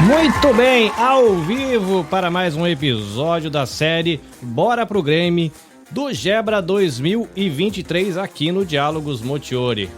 Muito bem, ao vivo para mais um episódio da série Bora pro Grêmio do Gebra 2023 aqui no Diálogos Motiori.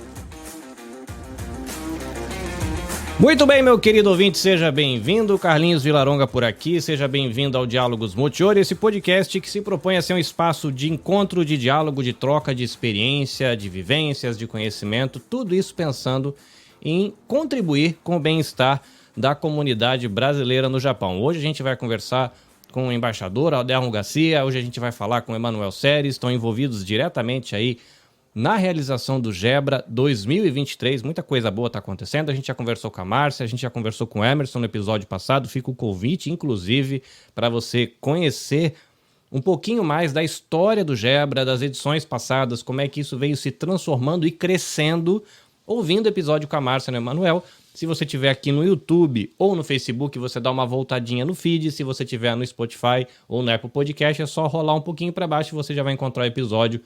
Muito bem, meu querido ouvinte, seja bem-vindo. Carlinhos Vilaronga por aqui, seja bem-vindo ao Diálogos Motiori, esse podcast que se propõe a ser um espaço de encontro, de diálogo, de troca de experiência, de vivências, de conhecimento, tudo isso pensando em contribuir com o bem-estar da comunidade brasileira no Japão. Hoje a gente vai conversar com o embaixador Adelmo Garcia, hoje a gente vai falar com o Emanuel Seres, estão envolvidos diretamente aí na realização do Gebra 2023, muita coisa boa está acontecendo, a gente já conversou com a Márcia, a gente já conversou com o Emerson no episódio passado, fica o convite, inclusive, para você conhecer um pouquinho mais da história do Gebra, das edições passadas, como é que isso veio se transformando e crescendo, ouvindo o episódio com a Márcia e o Emanuel. Se você estiver aqui no YouTube ou no Facebook, você dá uma voltadinha no feed. Se você estiver no Spotify ou no Apple Podcast, é só rolar um pouquinho para baixo e você já vai encontrar o episódio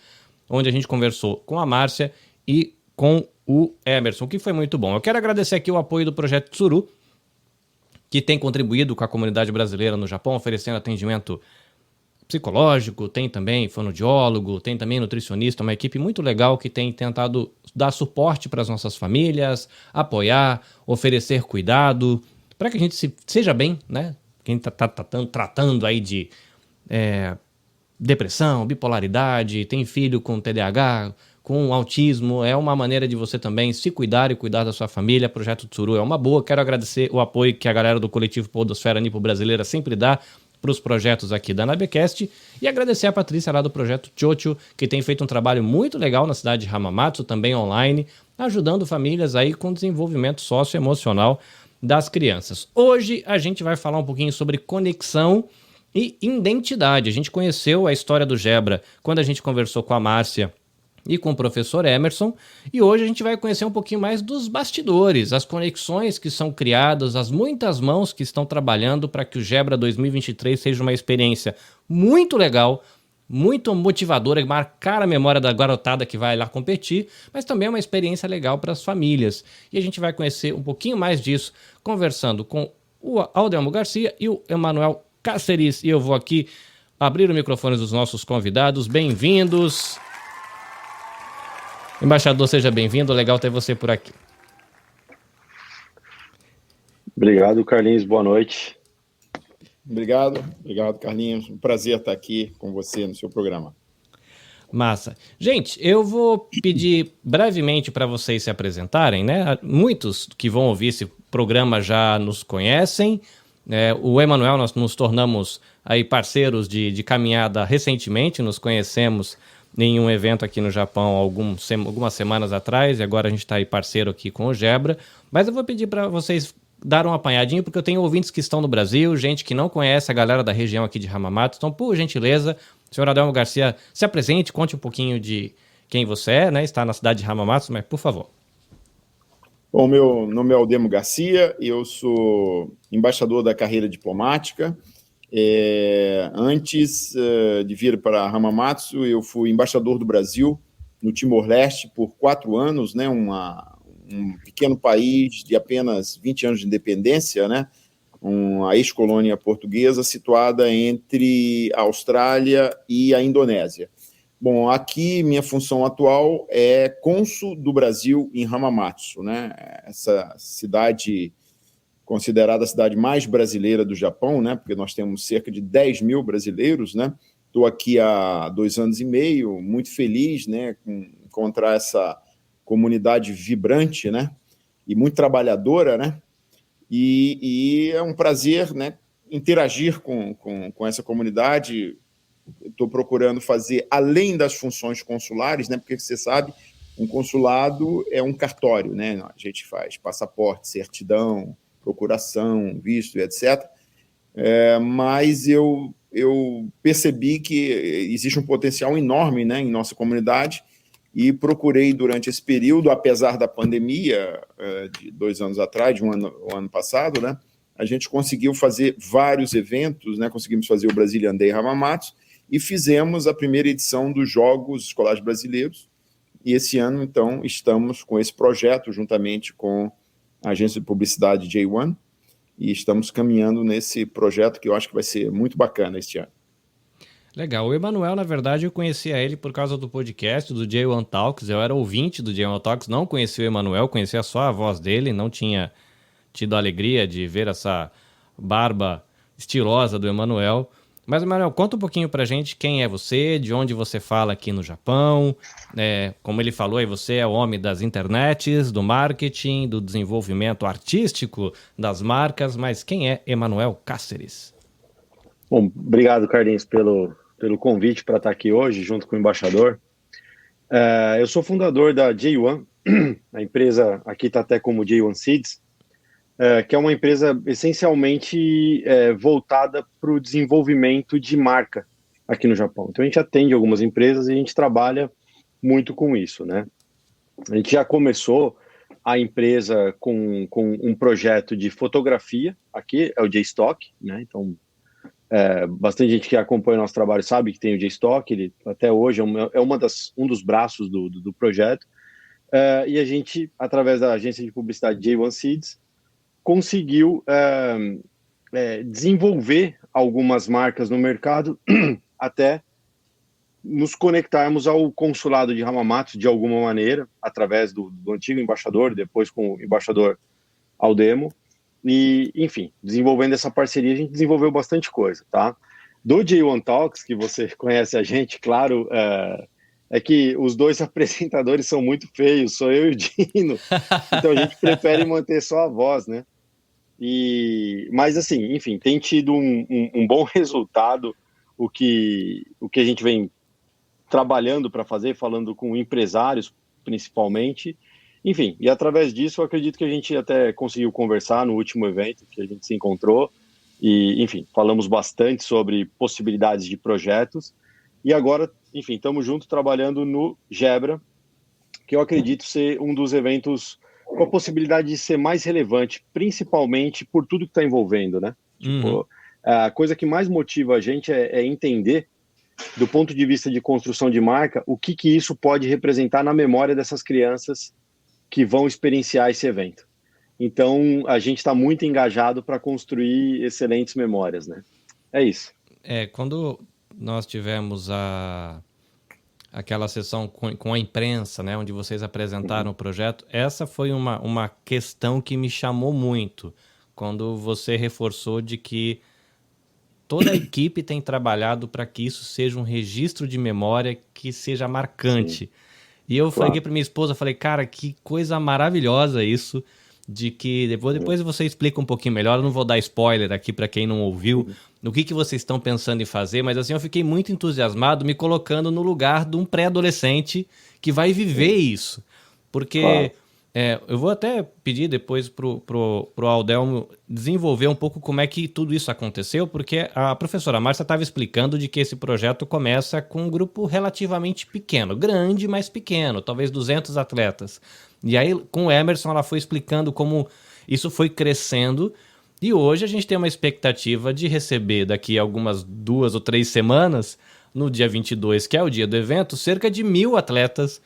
onde a gente conversou com a Márcia e com o Emerson, que foi muito bom. Eu quero agradecer aqui o apoio do Projeto Tsuru, que tem contribuído com a comunidade brasileira no Japão, oferecendo atendimento psicológico, tem também fonoaudiólogo, tem também nutricionista, uma equipe muito legal que tem tentado dar suporte para as nossas famílias, apoiar, oferecer cuidado, para que a gente seja bem, né? Quem está tratando aí de depressão, bipolaridade, tem filho com TDAH, com autismo, é uma maneira de você também se cuidar e cuidar da sua família. Projeto Tsuru é uma boa. Quero agradecer o apoio que a galera do coletivo Podosfera Nipo Brasileira sempre dá para os projetos aqui da Nabecast e agradecer a Patrícia lá do Projeto Chocho, que tem feito um trabalho muito legal na cidade de Hamamatsu, também online, ajudando famílias aí com o desenvolvimento socioemocional das crianças. Hoje a gente vai falar um pouquinho sobre conexão e identidade. A gente conheceu a história do Gebra quando a gente conversou com a Márcia e com o professor Emerson, e hoje a gente vai conhecer um pouquinho mais dos bastidores, as conexões que são criadas, as muitas mãos que estão trabalhando para que o Gebra 2023 seja uma experiência muito legal, muito motivadora e marcar a memória da garotada que vai lá competir, mas também é uma experiência legal para as famílias. E a gente vai conhecer um pouquinho mais disso conversando com o Adelmo Garcia e o Emanuel Cáceres, e eu vou aqui abrir o microfone dos nossos convidados. Bem-vindos! Embaixador, seja bem-vindo, legal ter você por aqui. Obrigado, Carlinhos, boa noite. Obrigado, Carlinhos, um prazer estar aqui com você no seu programa. Massa. Gente, eu vou pedir brevemente para vocês se apresentarem, né? Muitos que vão ouvir esse programa já nos conhecem, o Emanuel, nós nos tornamos aí parceiros de caminhada recentemente, nos conhecemos em um evento aqui no Japão algumas semanas atrás, e agora a gente está aí parceiro aqui com o Gebra, mas eu vou pedir para vocês dar uma apanhadinha, porque eu tenho ouvintes que estão no Brasil, gente que não conhece a galera da região aqui de Hamamatsu, então, por gentileza, senhor Adelmo Garcia, se apresente, conte um pouquinho de quem você é, né? Está na cidade de Hamamatsu, mas por favor. Bom, meu nome é Adelmo Garcia, eu sou embaixador da carreira diplomática. Antes de vir para Hamamatsu, eu fui embaixador do Brasil no Timor-Leste por 4 anos, né, um pequeno país de apenas 20 anos de independência, né, uma ex-colônia portuguesa situada entre a Austrália e a Indonésia. Bom, aqui minha função atual é cônsul do Brasil em Hamamatsu, né, essa cidade considerada a cidade mais brasileira do Japão, né? Porque nós temos cerca de 10 mil brasileiros, né? Estou aqui há 2 anos e meio, muito feliz, né? Com encontrar essa comunidade vibrante, né? E muito trabalhadora, né? E é um prazer, né? Interagir com essa comunidade. Estou procurando fazer, além das funções consulares, né? Porque você sabe, um consulado é um cartório, né? A gente faz passaporte, certidão, procuração, visto, etc. Mas eu percebi que existe um potencial enorme, né, em nossa comunidade e procurei durante esse período, apesar da pandemia de 2 anos atrás, o ano passado, né, a gente conseguiu fazer vários eventos, né, conseguimos fazer o Brazilian Day Hamamatsu e fizemos a primeira edição dos Jogos Escolares Brasileiros. E esse ano, então, estamos com esse projeto, juntamente com a agência de publicidade J1, e estamos caminhando nesse projeto que eu acho que vai ser muito bacana este ano. Legal. O Emanuel, na verdade, eu conhecia ele por causa do podcast do J1 Talks. Eu era ouvinte do J1 Talks, não conhecia o Emanuel, conhecia só a voz dele, não tinha tido a alegria de ver essa barba estilosa do Emanuel. Mas, Emanuel, conta um pouquinho pra gente quem é você, de onde você fala aqui no Japão. Como ele falou aí, você é o homem das internets, do marketing, do desenvolvimento artístico das marcas, mas quem é Emanuel Cáceres? Bom, obrigado, Carlinhos, pelo convite para estar aqui hoje, junto com o embaixador. Eu sou fundador da J1, a empresa aqui está até como J1 Seeds, que é uma empresa essencialmente voltada para o desenvolvimento de marca aqui no Japão. Então a gente atende algumas empresas e a gente trabalha muito com isso, né? A gente já começou a empresa com um projeto de fotografia, aqui é o J-Stock, né? Então bastante gente que acompanha o nosso trabalho sabe que tem o J-Stock, ele até hoje um dos braços do projeto, e a gente, através da agência de publicidade J1 Seeds, conseguiu desenvolver algumas marcas no mercado até nos conectarmos ao consulado de Hamamatsu de alguma maneira, através do antigo embaixador, depois com o embaixador Aldemo, e, enfim, desenvolvendo essa parceria, a gente desenvolveu bastante coisa, tá? Do J1 Talks, que você conhece a gente, claro, é que os dois apresentadores são muito feios, sou eu e o Dino, então a gente prefere manter só a voz, né? Mas, assim, enfim, tem tido um bom resultado o que a gente vem trabalhando para fazer, falando com empresários, principalmente. Enfim, e através disso eu acredito que a gente até conseguiu conversar no último evento que a gente se encontrou e, enfim, falamos bastante sobre possibilidades de projetos e agora, enfim, estamos juntos trabalhando no Gebra, que eu acredito ser um dos eventos com a possibilidade de ser mais relevante, principalmente por tudo que está envolvendo, né? Tipo, a coisa que mais motiva a gente é entender, do ponto de vista de construção de marca, o que isso pode representar na memória dessas crianças que vão experienciar esse evento. Então, a gente está muito engajado para construir excelentes memórias, né? É isso. Quando nós tivemos aquela sessão com a imprensa, né, onde vocês apresentaram o projeto, essa foi uma questão que me chamou muito, quando você reforçou de que toda a equipe tem trabalhado para que isso seja um registro de memória que seja marcante. Sim. E eu falei para minha esposa, falei, cara, que coisa maravilhosa isso, de que depois você explica um pouquinho melhor, eu não vou dar spoiler aqui para quem não ouviu, no que vocês estão pensando em fazer, mas assim, eu fiquei muito entusiasmado me colocando no lugar de um pré-adolescente que vai viver isso. Porque eu vou até pedir depois pro Aldelmo desenvolver um pouco como é que tudo isso aconteceu, porque a professora Márcia estava explicando de que esse projeto começa com um grupo relativamente pequeno, grande, mas pequeno, talvez 200 atletas. E aí, com o Emerson, ela foi explicando como isso foi crescendo, e hoje a gente tem uma expectativa de receber daqui a algumas 2 ou 3 semanas, no dia 22, que é o dia do evento, cerca de 1.000 atletas,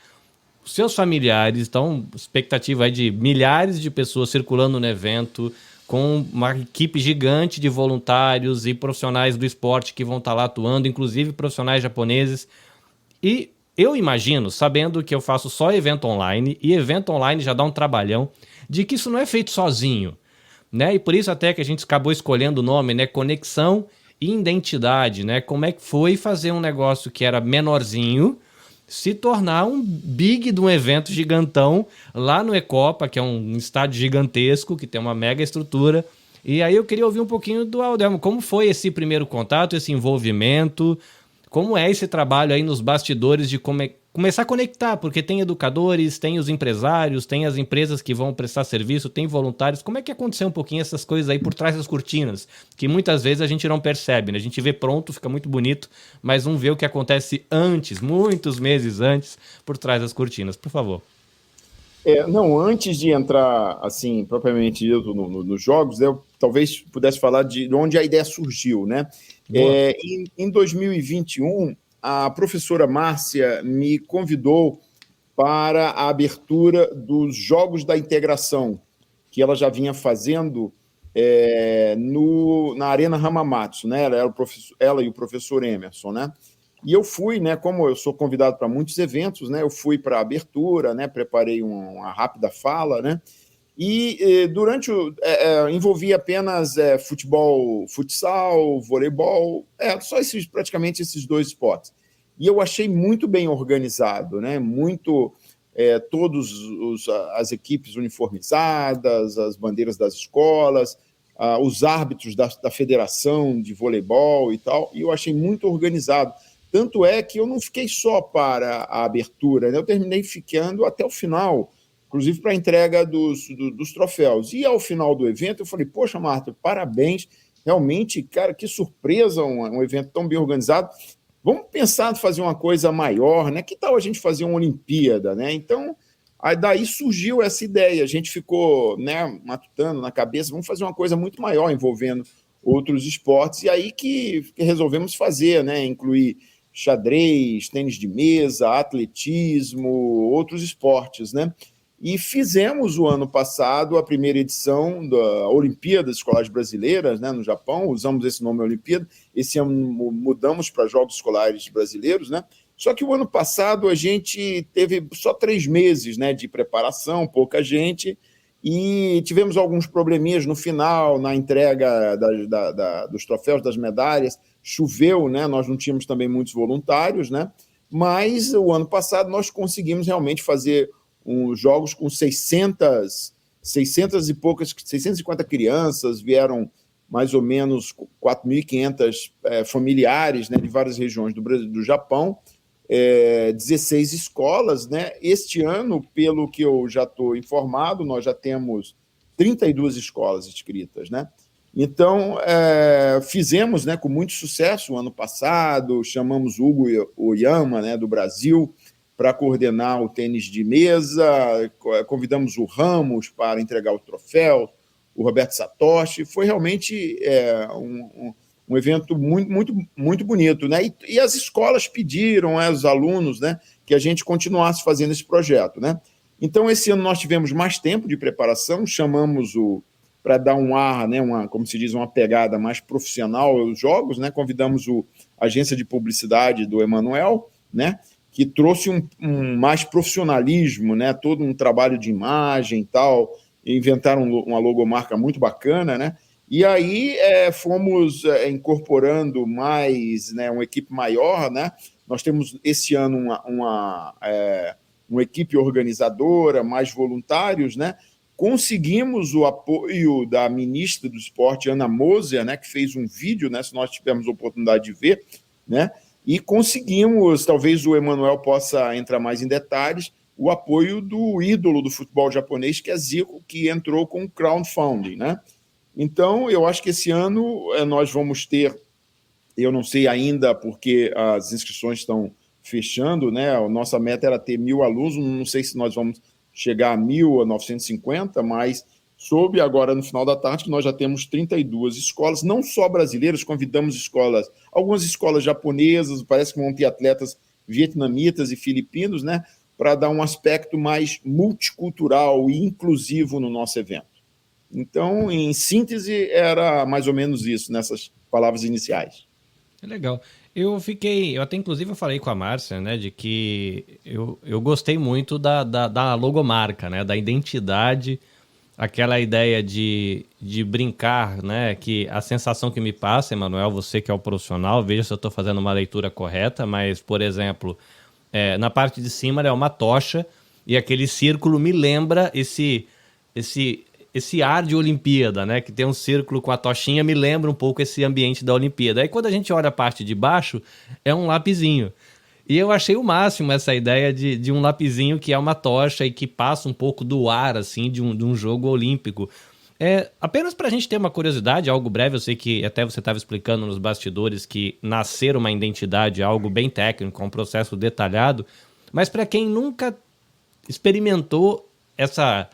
seus familiares, então expectativa aí de milhares de pessoas circulando no evento, com uma equipe gigante de voluntários e profissionais do esporte que vão estar lá atuando, inclusive profissionais japoneses. E eu imagino, sabendo que eu faço só evento online, e evento online já dá um trabalhão, de que isso não é feito sozinho, né? E por isso até que a gente acabou escolhendo o nome, né? Conexão e Identidade, né? Como é que foi fazer um negócio que era menorzinho se tornar um big de um evento gigantão lá no Ecopa, que é um estádio gigantesco, que tem uma mega estrutura. E aí eu queria ouvir um pouquinho do Aldelmo. Como foi esse primeiro contato, esse envolvimento? Como é esse trabalho aí nos bastidores de começar a conectar? Porque tem educadores, tem os empresários, tem as empresas que vão prestar serviço, tem voluntários. Como é que aconteceu um pouquinho essas coisas aí por trás das cortinas? Que muitas vezes a gente não percebe, né? A gente vê pronto, fica muito bonito, mas não vê o que acontece antes, muitos meses antes, por trás das cortinas. Por favor. Não, antes de entrar, assim, propriamente dito nos jogos, eu talvez pudesse falar de onde a ideia surgiu, né? Em 2021, a professora Márcia me convidou para a abertura dos Jogos da Integração, que ela já vinha fazendo na Arena Hamamatsu, né? Ela e o professor Emerson, né? E eu fui, né? Como eu sou convidado para muitos eventos, né? Eu fui para a abertura, né? Preparei uma rápida fala, né? E durante envolvia apenas futebol, futsal, voleibol, só praticamente esses 2 esportes. E eu achei muito bem organizado, né? Muito todas as equipes uniformizadas, as bandeiras das escolas, os árbitros da federação de voleibol e tal, e eu achei muito organizado. Tanto é que eu não fiquei só para a abertura, né? Eu terminei ficando até o final, inclusive para a entrega dos troféus. E ao final do evento eu falei, poxa, Marta, parabéns, realmente, cara, que surpresa, um evento tão bem organizado. Vamos pensar em fazer uma coisa maior, né? Que tal a gente fazer uma Olimpíada, né? Então, aí daí surgiu essa ideia, a gente ficou, né, matutando na cabeça, vamos fazer uma coisa muito maior envolvendo outros esportes, e aí que resolvemos fazer, né? Incluir xadrez, tênis de mesa, atletismo, outros esportes, né? E fizemos o ano passado a primeira edição da Olimpíadas Escolares Brasileiras, né, no Japão, usamos esse nome Olimpíada, esse ano mudamos para Jogos Escolares Brasileiros, né? Só que o ano passado a gente teve só 3 meses, né, de preparação, pouca gente, e tivemos alguns probleminhas no final, na entrega dos troféus, das medalhas, choveu, né, nós não tínhamos também muitos voluntários, né, mas o ano passado nós conseguimos realmente fazer jogos com 650 crianças, vieram mais ou menos 4.500 familiares, né, de várias regiões do Japão, 16 escolas, né? Este ano, pelo que eu já estou informado, nós já temos 32 escolas inscritas, né? Então, fizemos, né, com muito sucesso o ano passado, chamamos o Hugo Oyama, né, do Brasil, para coordenar o tênis de mesa, convidamos o Ramos para entregar o troféu, o Roberto Satoshi, foi realmente um evento muito, muito, muito bonito, né? E as escolas pediram, os alunos, né, que a gente continuasse fazendo esse projeto, né? Então, esse ano nós tivemos mais tempo de preparação, chamamos para dar um ar, né, como se diz, uma pegada mais profissional aos jogos, né? Convidamos a agência de publicidade do Emanuel, né, que trouxe um mais profissionalismo, né? Todo um trabalho de imagem e tal, inventaram uma logomarca muito bacana, né? E aí fomos incorporando mais, né, uma equipe maior, né? Nós temos esse ano uma equipe organizadora, mais voluntários, né? Conseguimos o apoio da ministra do Esporte, Ana Moser, né, que fez um vídeo, né, se nós tivermos a oportunidade de ver, né? E conseguimos, talvez o Emanuel possa entrar mais em detalhes, o apoio do ídolo do futebol japonês, que é Zico, que entrou com o crowdfunding, né? Então, eu acho que esse ano nós vamos ter, eu não sei ainda porque as inscrições estão fechando, né? A nossa meta era ter 1.000 alunos, não sei se nós vamos chegar a 1.000 a 950, mas soube agora no final da tarde que nós já temos 32 escolas, não só brasileiras, convidamos algumas escolas japonesas, parece que vão ter atletas vietnamitas e filipinos, né? Para dar um aspecto mais multicultural e inclusivo no nosso evento. Então, em síntese, era mais ou menos isso, nessas palavras iniciais. Legal. Eu até inclusive eu falei com a Márcia, né, de que eu gostei muito da logomarca, né, da identidade, aquela ideia de brincar, né, que a sensação que me passa, Emanuel, você que é o profissional, veja se eu estou fazendo uma leitura correta, mas, por exemplo, na parte de cima é uma tocha e aquele círculo me lembra esse ar de Olimpíada, né? Que tem um círculo com a tochinha, me lembra um pouco esse ambiente da Olimpíada. Aí quando a gente olha a parte de baixo, é um lapisinho. E eu achei o máximo essa ideia de um lapisinho que é uma tocha e que passa um pouco do ar, assim, de um jogo olímpico. Apenas para a gente ter uma curiosidade, algo breve, eu sei que até você estava explicando nos bastidores que nascer uma identidade é algo bem técnico, é um processo detalhado, mas para quem nunca experimentou essa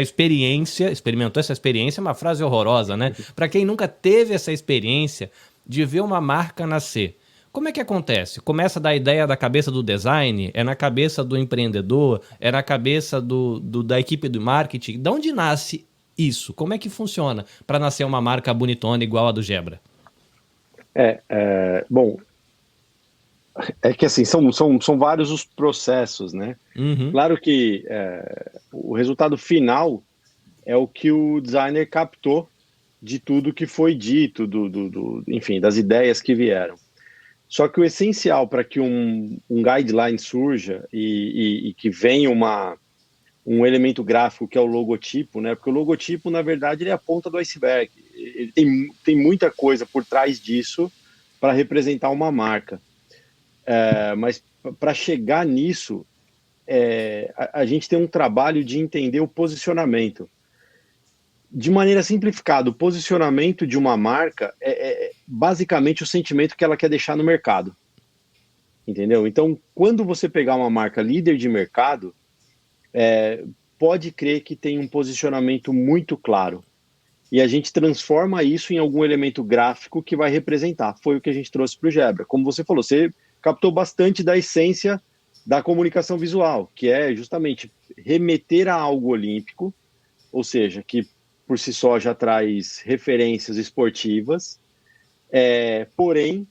experiência é uma frase horrorosa, né? Para quem nunca teve essa experiência de ver uma marca nascer, como é que acontece? Começa da ideia da cabeça do design, é na cabeça do empreendedor, é na cabeça da equipe do marketing. De onde nasce isso? Como é que funciona para nascer uma marca bonitona igual a do Gebra? Bom, é que assim, são vários os processos, né? Uhum. Claro que o resultado final é o que o designer captou de tudo que foi dito, enfim, das ideias que vieram. Só que o essencial para que um guideline surja e que venha um elemento gráfico que é o logotipo, né? Porque o logotipo, na verdade, ele é a ponta do iceberg. Ele tem muita coisa por trás disso para representar uma marca. Mas para chegar nisso, a gente tem um trabalho de entender o posicionamento. De maneira simplificada, o posicionamento de uma marca é basicamente o sentimento que ela quer deixar no mercado. Entendeu? Então, quando você pegar uma marca líder de mercado, pode crer que tem um posicionamento muito claro. E a gente transforma isso em algum elemento gráfico que vai representar. Foi o que a gente trouxe para o Gebra. Como você falou, você captou bastante da essência da comunicação visual, que é justamente remeter a algo olímpico, ou seja, que por si só já traz referências esportivas, porém,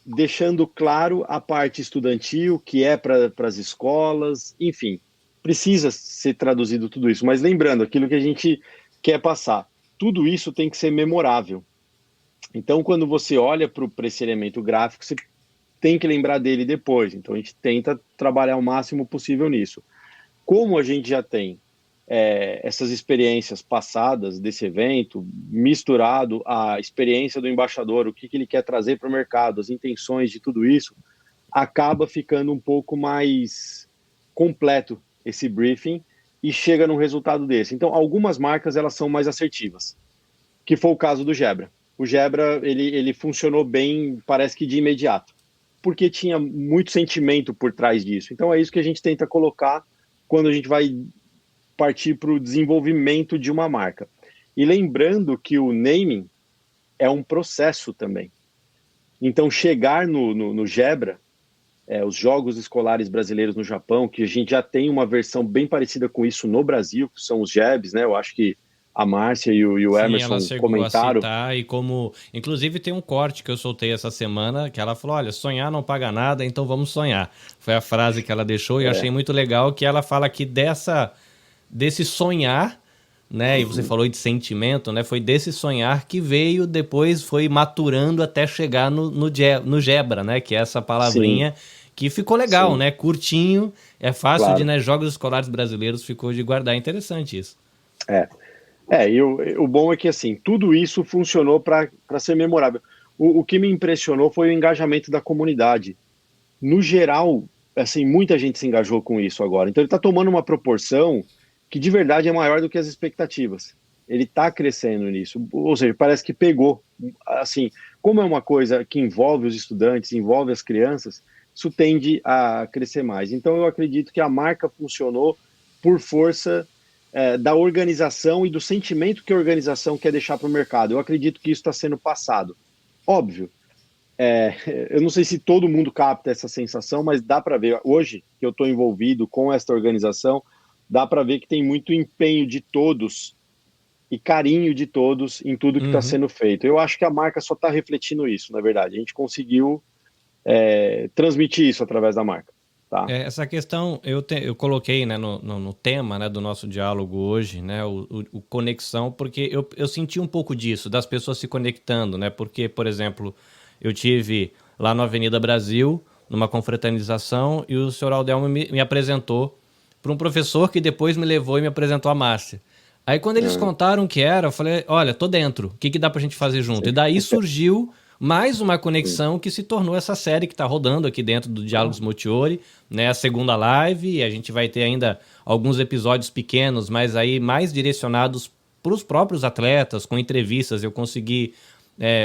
deixando claro a parte estudantil, que é para as escolas, enfim, precisa ser traduzido tudo isso. Mas lembrando, aquilo que a gente quer passar, tudo isso tem que ser memorável. Então, quando você olha para esse elemento gráfico, você tem que lembrar dele depois. Então, a gente tenta trabalhar o máximo possível nisso. Como a gente já tem essas experiências passadas desse evento, misturado à experiência do embaixador, o que ele quer trazer para o mercado, as intenções de tudo isso, acaba ficando um pouco mais completo esse briefing e chega num resultado desse. Então, algumas marcas elas são mais assertivas, que foi o caso do Gebra. O Gebra, ele funcionou bem, parece que de imediato, porque tinha muito sentimento por trás disso. Então, é isso que a gente tenta colocar quando a gente vai partir para o desenvolvimento de uma marca. E lembrando que o naming é um processo também. Então, chegar no Gebra, os Jogos Escolares Brasileiros no Japão, que a gente já tem uma versão bem parecida com isso no Brasil, que são os JEBs, né? Eu acho que a Márcia e o Emerson ela chegou comentaram. A citar, e como, inclusive tem um corte que eu soltei essa semana, que ela falou, olha, sonhar não paga nada, então vamos sonhar. Foi a frase que ela deixou e eu achei muito legal, que ela fala que desse sonhar, né, e você falou de sentimento, né, foi desse sonhar que veio, depois foi maturando até chegar no Gebra, né, que é essa palavrinha. Sim. Que ficou legal, sim, né, curtinho, é fácil, claro, de, né, Jogos Escolares Brasileiros ficou de guardar, interessante isso. E o bom é que, assim, tudo isso funcionou para ser memorável. O que me impressionou foi o engajamento da comunidade. No geral, assim, muita gente se engajou com isso agora. Então ele está tomando uma proporção que de verdade é maior do que as expectativas. Ele está crescendo nisso, ou seja, parece que pegou. Assim, como é uma coisa que envolve os estudantes, envolve as crianças, isso tende a crescer mais. Então eu acredito que a marca funcionou por força da organização e do sentimento que a organização quer deixar para o mercado. Eu acredito que isso está sendo passado. Óbvio, eu não sei se todo mundo capta essa sensação, mas dá para ver, hoje que eu estou envolvido com esta organização, dá para ver que tem muito empenho de todos e carinho de todos em tudo que está sendo feito. Eu acho que a marca só está refletindo isso, na verdade. A gente conseguiu transmitir isso através da marca. Tá? Essa questão eu coloquei, né, no tema, né, do nosso diálogo hoje, né, o conexão, porque eu senti um pouco disso, das pessoas se conectando, né, porque, por exemplo, eu tive lá na Avenida Brasil, numa confraternização, e o senhor Aldelmo me apresentou para um professor que depois me levou e me apresentou a Márcia. Aí quando eles contaram o que era, eu falei, olha, tô dentro, o que dá pra gente fazer junto? Sim. E daí surgiu mais uma conexão que se tornou essa série que está rodando aqui dentro do Diálogos Motiori, né, a segunda live, e a gente vai ter ainda alguns episódios pequenos, mas aí mais direcionados para os próprios atletas, com entrevistas. Eu consegui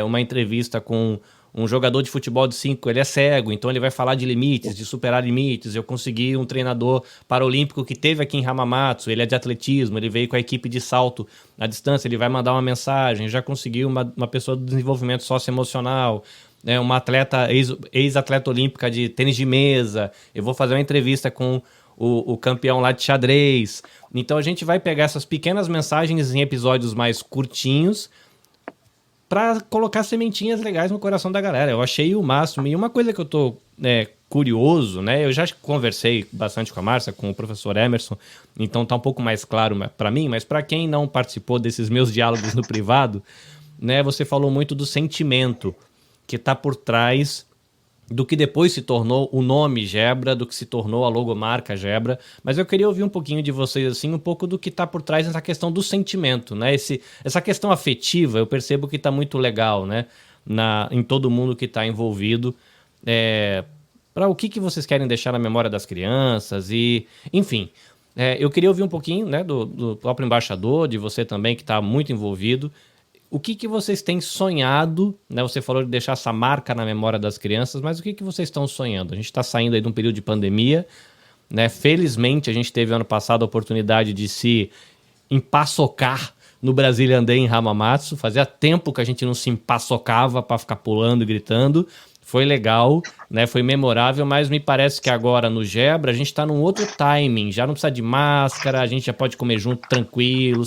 uma entrevista com um jogador de futebol de 5, ele é cego, então ele vai falar de limites, de superar limites. Eu consegui um treinador paralímpico que teve aqui em Hamamatsu, ele é de atletismo, ele veio com a equipe de salto à distância, ele vai mandar uma mensagem. Já consegui uma pessoa do desenvolvimento socioemocional, uma atleta, ex-atleta olímpica de tênis de mesa. Eu vou fazer uma entrevista com o campeão lá de xadrez. Então a gente vai pegar essas pequenas mensagens em episódios mais curtinhos para colocar sementinhas legais no coração da galera. Eu achei o máximo. E uma coisa que eu tô curioso, né? Eu já conversei bastante com a Márcia, com o professor Emerson, então tá um pouco mais claro para mim, mas para quem não participou desses meus diálogos no privado, né? Você falou muito do sentimento que tá por trás do que depois se tornou o nome Gebra, do que se tornou a logomarca Gebra, mas eu queria ouvir um pouquinho de vocês, assim, um pouco do que está por trás dessa questão do sentimento, né? Essa questão afetiva, eu percebo que está muito legal, né? Em todo mundo que está envolvido, para o que vocês querem deixar na memória das crianças e, enfim, eu queria ouvir um pouquinho, né, do próprio embaixador, de você também, que está muito envolvido. O que vocês têm sonhado, né? Você falou de deixar essa marca na memória das crianças, mas o que vocês estão sonhando? A gente está saindo aí de um período de pandemia, né? Felizmente, a gente teve ano passado a oportunidade de se empaçocar no Brazilian Day em Hamamatsu. Fazia tempo que a gente não se empaçocava para ficar pulando e gritando. Foi legal, né? Foi memorável, mas me parece que agora no Gebra a gente está num outro timing. Já não precisa de máscara, a gente já pode comer junto tranquilo,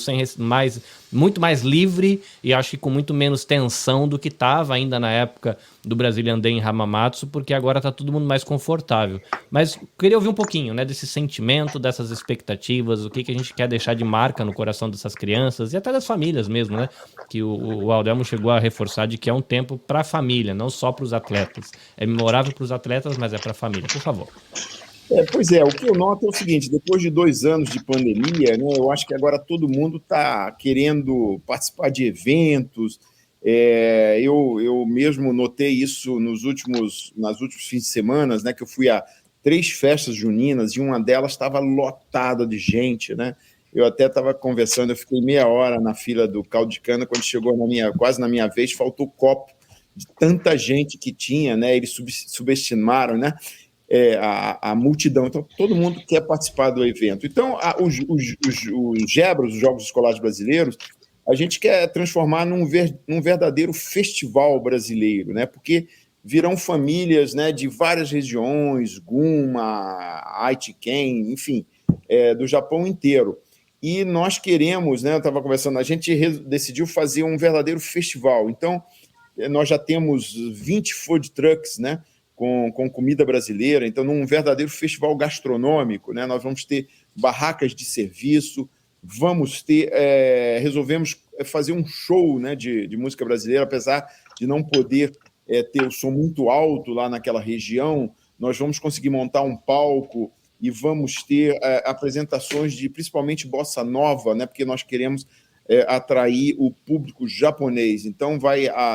muito mais livre e acho que com muito menos tensão do que estava ainda na época do Brazilian Day em Hamamatsu, porque agora está todo mundo mais confortável. Mas queria ouvir um pouquinho, né, desse sentimento, dessas expectativas, o que a gente quer deixar de marca no coração dessas crianças e até das famílias mesmo, né? Que o Aldelmo chegou a reforçar de que é um tempo para a família, não só para os atletas. É memorável para os atletas, mas é para a família. Por favor. Pois é, o que eu noto é o seguinte, depois de 2 anos de pandemia, né, eu acho que agora todo mundo está querendo participar de eventos. Eu mesmo notei isso nos últimos fins de semana, né, que eu fui a 3 festas juninas e uma delas estava lotada de gente, né? Eu até estava conversando, eu fiquei meia hora na fila do caldo de cana, quando chegou quase na minha vez, faltou copo de tanta gente que tinha, né? Eles subestimaram, né? A multidão. Então, todo mundo quer participar do evento. Então, os Gebras, os Jogos Escolares Brasileiros, a gente quer transformar num verdadeiro festival brasileiro, né? Porque virão famílias, né, de várias regiões, Guma, Aichi-ken, enfim, do Japão inteiro. E nós queremos, né, eu estava conversando, a gente decidiu fazer um verdadeiro festival. Então, nós já temos 20 food trucks, né, com comida brasileira, então num verdadeiro festival gastronômico, né, nós vamos ter barracas de serviço, resolvemos fazer um show, né, de música brasileira, apesar de não poder ter o som muito alto lá naquela região, nós vamos conseguir montar um palco e vamos ter apresentações de principalmente bossa nova, né, porque nós queremos atrair o público japonês. Então,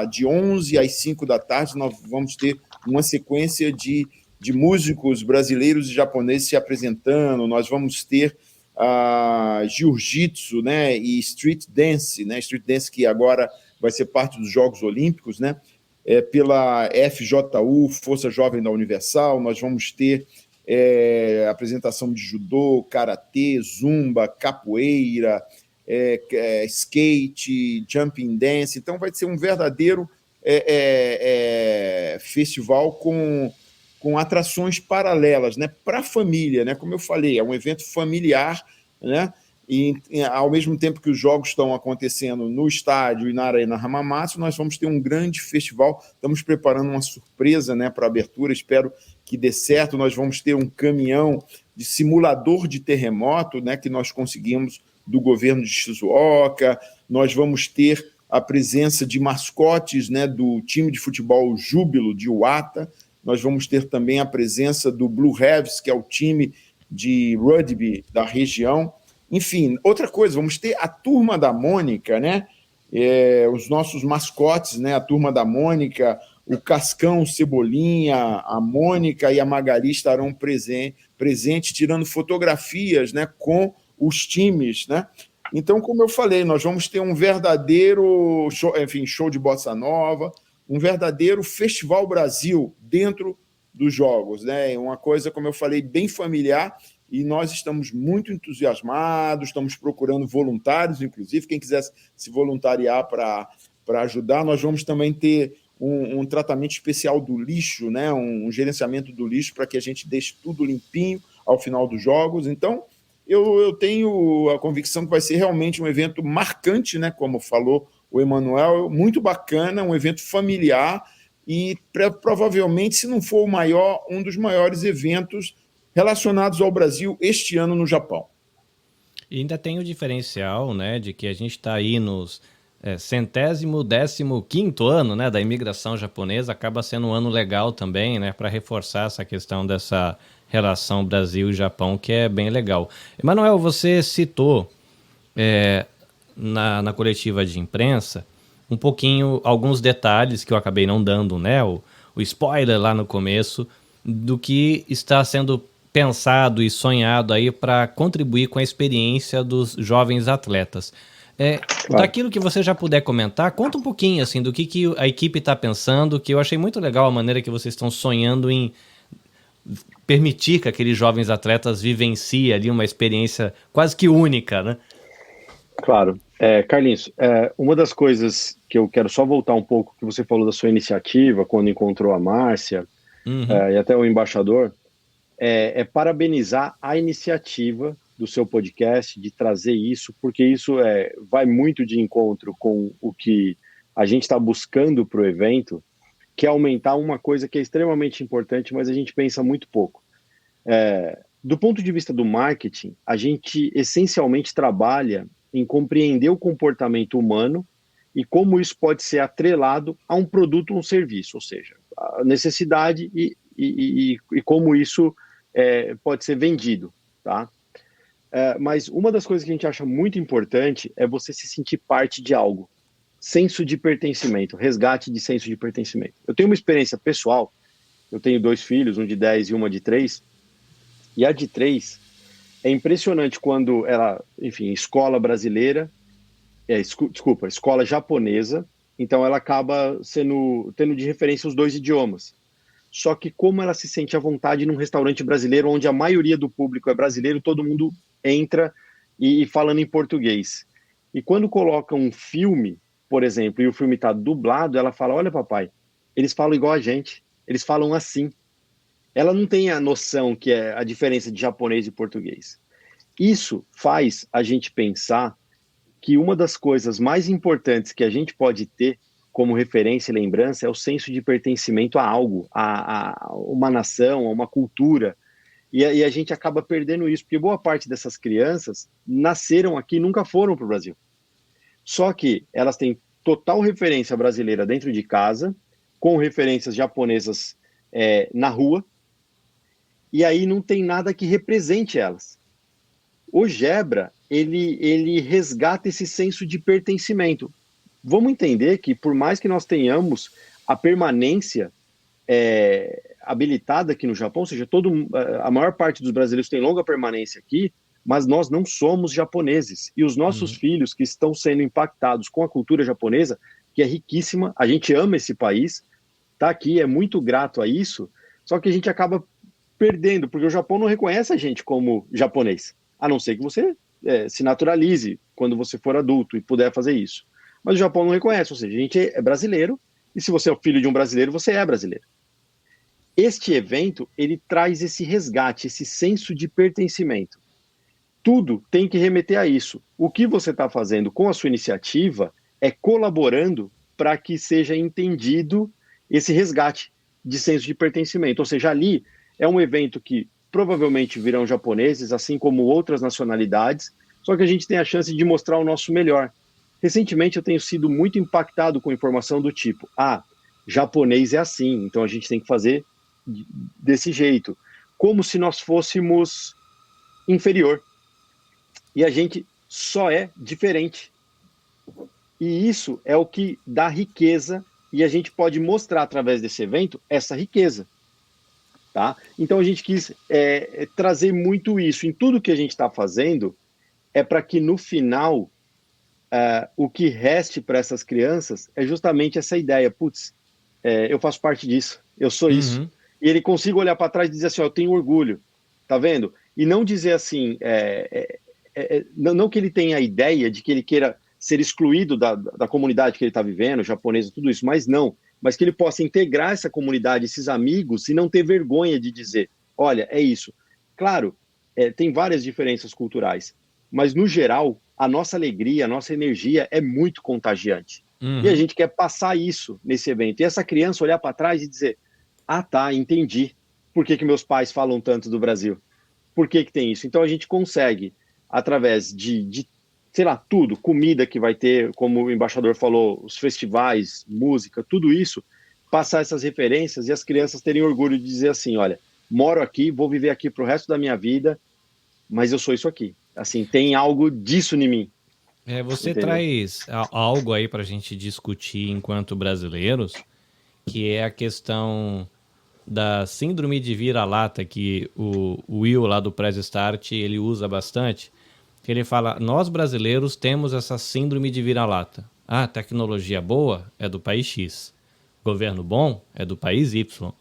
de 11 às 5 da tarde, nós vamos ter uma sequência de músicos brasileiros e japoneses se apresentando, nós vamos ter jiu-jitsu, né, e street dance, que agora vai ser parte dos Jogos Olímpicos, né, pela FJU, Força Jovem da Universal, nós vamos ter apresentação de judô, karatê, zumba, capoeira, skate, jumping dance. Então vai ser um verdadeiro festival com atrações paralelas, né, para a família, né? Como eu falei, é um evento familiar, né? E ao mesmo tempo que os jogos estão acontecendo no estádio e na Arena Hamamatsu, nós vamos ter um grande festival. Estamos preparando uma surpresa, né, para a abertura, espero que dê certo. Nós vamos ter um caminhão de simulador de terremoto, né, que nós conseguimos do governo de Shizuoka. Nós vamos ter a presença de mascotes, né, do time de futebol Júbilo de Iwata. Nós vamos ter também a presença do Blue Heavs, que é o time de rugby da região. Enfim, outra coisa, vamos ter a Turma da Mônica, né? Os nossos mascotes, né? A Turma da Mônica, o Cascão, o Cebolinha, a Mônica e a Magali estarão presentes tirando fotografias, né, com os times, né? Então, como eu falei, nós vamos ter um verdadeiro show de bossa nova, um verdadeiro Festival Brasil dentro dos jogos, né? Uma coisa, como eu falei, bem familiar, e nós estamos muito entusiasmados, estamos procurando voluntários, inclusive, quem quiser se voluntariar para ajudar. Nós vamos também ter um tratamento especial do lixo, né? Um gerenciamento do lixo para que a gente deixe tudo limpinho. ao final dos jogos. Então, eu tenho a convicção que vai ser realmente um evento marcante, né? Como falou o Emanuel, muito bacana, um evento familiar e provavelmente, se não for o maior, um dos maiores eventos relacionados ao Brasil este ano no Japão. E ainda tem o diferencial, né, de que a gente está aí nos 115º ano, né, da imigração japonesa, acaba sendo um ano legal também, né, para reforçar essa questão dessa relação Brasil e Japão, que é bem legal. Emanuel, você citou na coletiva de imprensa um pouquinho, alguns detalhes que eu acabei não dando, né, o spoiler lá no começo, do que está sendo pensado e sonhado aí para contribuir com a experiência dos jovens atletas. Claro. Daquilo que você já puder comentar, conta um pouquinho assim, do que a equipe está pensando, que eu achei muito legal a maneira que vocês estão sonhando em permitir que aqueles jovens atletas vivenciem ali uma experiência quase que única, né? Claro. Carlinhos, uma das coisas que eu quero só voltar um pouco, que você falou da sua iniciativa, quando encontrou a Márcia, e até o embaixador, é parabenizar a iniciativa do seu podcast de trazer isso, porque isso vai muito de encontro com o que a gente está buscando para o evento, que é aumentar uma coisa que é extremamente importante, mas a gente pensa muito pouco. Do ponto de vista do marketing, a gente essencialmente trabalha em compreender o comportamento humano e como isso pode ser atrelado a um produto ou um serviço, ou seja, a necessidade e como isso pode ser vendido, tá? Mas uma das coisas que a gente acha muito importante é você se sentir parte de algo. Senso de pertencimento, resgate de senso de pertencimento. Eu tenho uma experiência pessoal, eu tenho 2 filhos, um de 10 e uma de 3, e a de 3 é impressionante quando ela, enfim, escola brasileira, escola japonesa, então ela acaba tendo de referência os 2 idiomas. Só que como ela se sente à vontade num restaurante brasileiro, onde a maioria do público é brasileiro, todo mundo entra e falando em português. E quando coloca um filme, por exemplo, e o filme está dublado, ela fala, olha papai, eles falam igual a gente, eles falam assim. Ela não tem a noção que é a diferença de japonês e português. Isso faz a gente pensar que uma das coisas mais importantes que a gente pode ter como referência e lembrança é o senso de pertencimento a algo, a uma nação, a uma cultura. E a gente acaba perdendo isso, porque boa parte dessas crianças nasceram aqui e nunca foram para o Brasil. Só que elas têm total referência brasileira dentro de casa, com referências japonesas na rua, e aí não tem nada que represente elas. O Gebra, ele resgata esse senso de pertencimento. Vamos entender que, por mais que nós tenhamos a permanência habilitada aqui no Japão, ou seja, a maior parte dos brasileiros tem longa permanência aqui, mas nós não somos japoneses. E os nossos filhos que estão sendo impactados com a cultura japonesa, que é riquíssima, a gente ama esse país, tá aqui, é muito grato a isso, só que a gente acaba perdendo, porque o Japão não reconhece a gente como japonês, a não ser que você se naturalize quando você for adulto e puder fazer isso. Mas o Japão não reconhece, ou seja, a gente é brasileiro, e se você é o filho de um brasileiro, você é brasileiro. Este evento, ele traz esse resgate, esse senso de pertencimento. Tudo tem que remeter a isso. O que você está fazendo com a sua iniciativa é colaborando para que seja entendido esse resgate de senso de pertencimento. Ou seja, ali é um evento que provavelmente virão japoneses, assim como outras nacionalidades, só que a gente tem a chance de mostrar o nosso melhor. Recentemente eu tenho sido muito impactado com informação do tipo, japonês é assim, então a gente tem que fazer desse jeito, como se nós fôssemos inferior. E a gente só é diferente. E isso é o que dá riqueza, e a gente pode mostrar através desse evento essa riqueza. Tá? Então a gente quis trazer muito isso. Em tudo que a gente está fazendo, é para que no final o que reste para essas crianças é justamente essa ideia. Putz, eu faço parte disso, eu sou isso. E ele consiga olhar para trás e dizer assim, eu tenho orgulho, tá vendo? E não dizer assim, não que ele tenha a ideia de que ele queira ser excluído da comunidade que ele está vivendo, japonesa, tudo isso, mas que ele possa integrar essa comunidade, esses amigos, e não ter vergonha de dizer, olha, é isso. Claro tem várias diferenças culturais, mas no geral, a nossa alegria, a nossa energia é muito contagiante. Uhum. E a gente quer passar isso nesse evento. E essa criança olhar para trás e dizer, ah, tá, entendi. Por que meus pais falam tanto do Brasil? Por que tem isso? Então a gente consegue, através de sei lá, tudo, comida que vai ter, como o embaixador falou, os festivais, música, tudo isso, passar essas referências e as crianças terem orgulho de dizer assim, olha, moro aqui, vou viver aqui pro resto da minha vida, mas eu sou isso aqui. Assim, tem algo disso em mim. Você Entendeu? traz algo aí para a gente discutir enquanto brasileiros, que é a questão da síndrome de vira-lata, que o Will lá do Press Start, ele usa bastante, que ele fala, nós brasileiros temos essa síndrome de vira-lata. Ah, tecnologia boa é do país X. Governo bom é do país Y.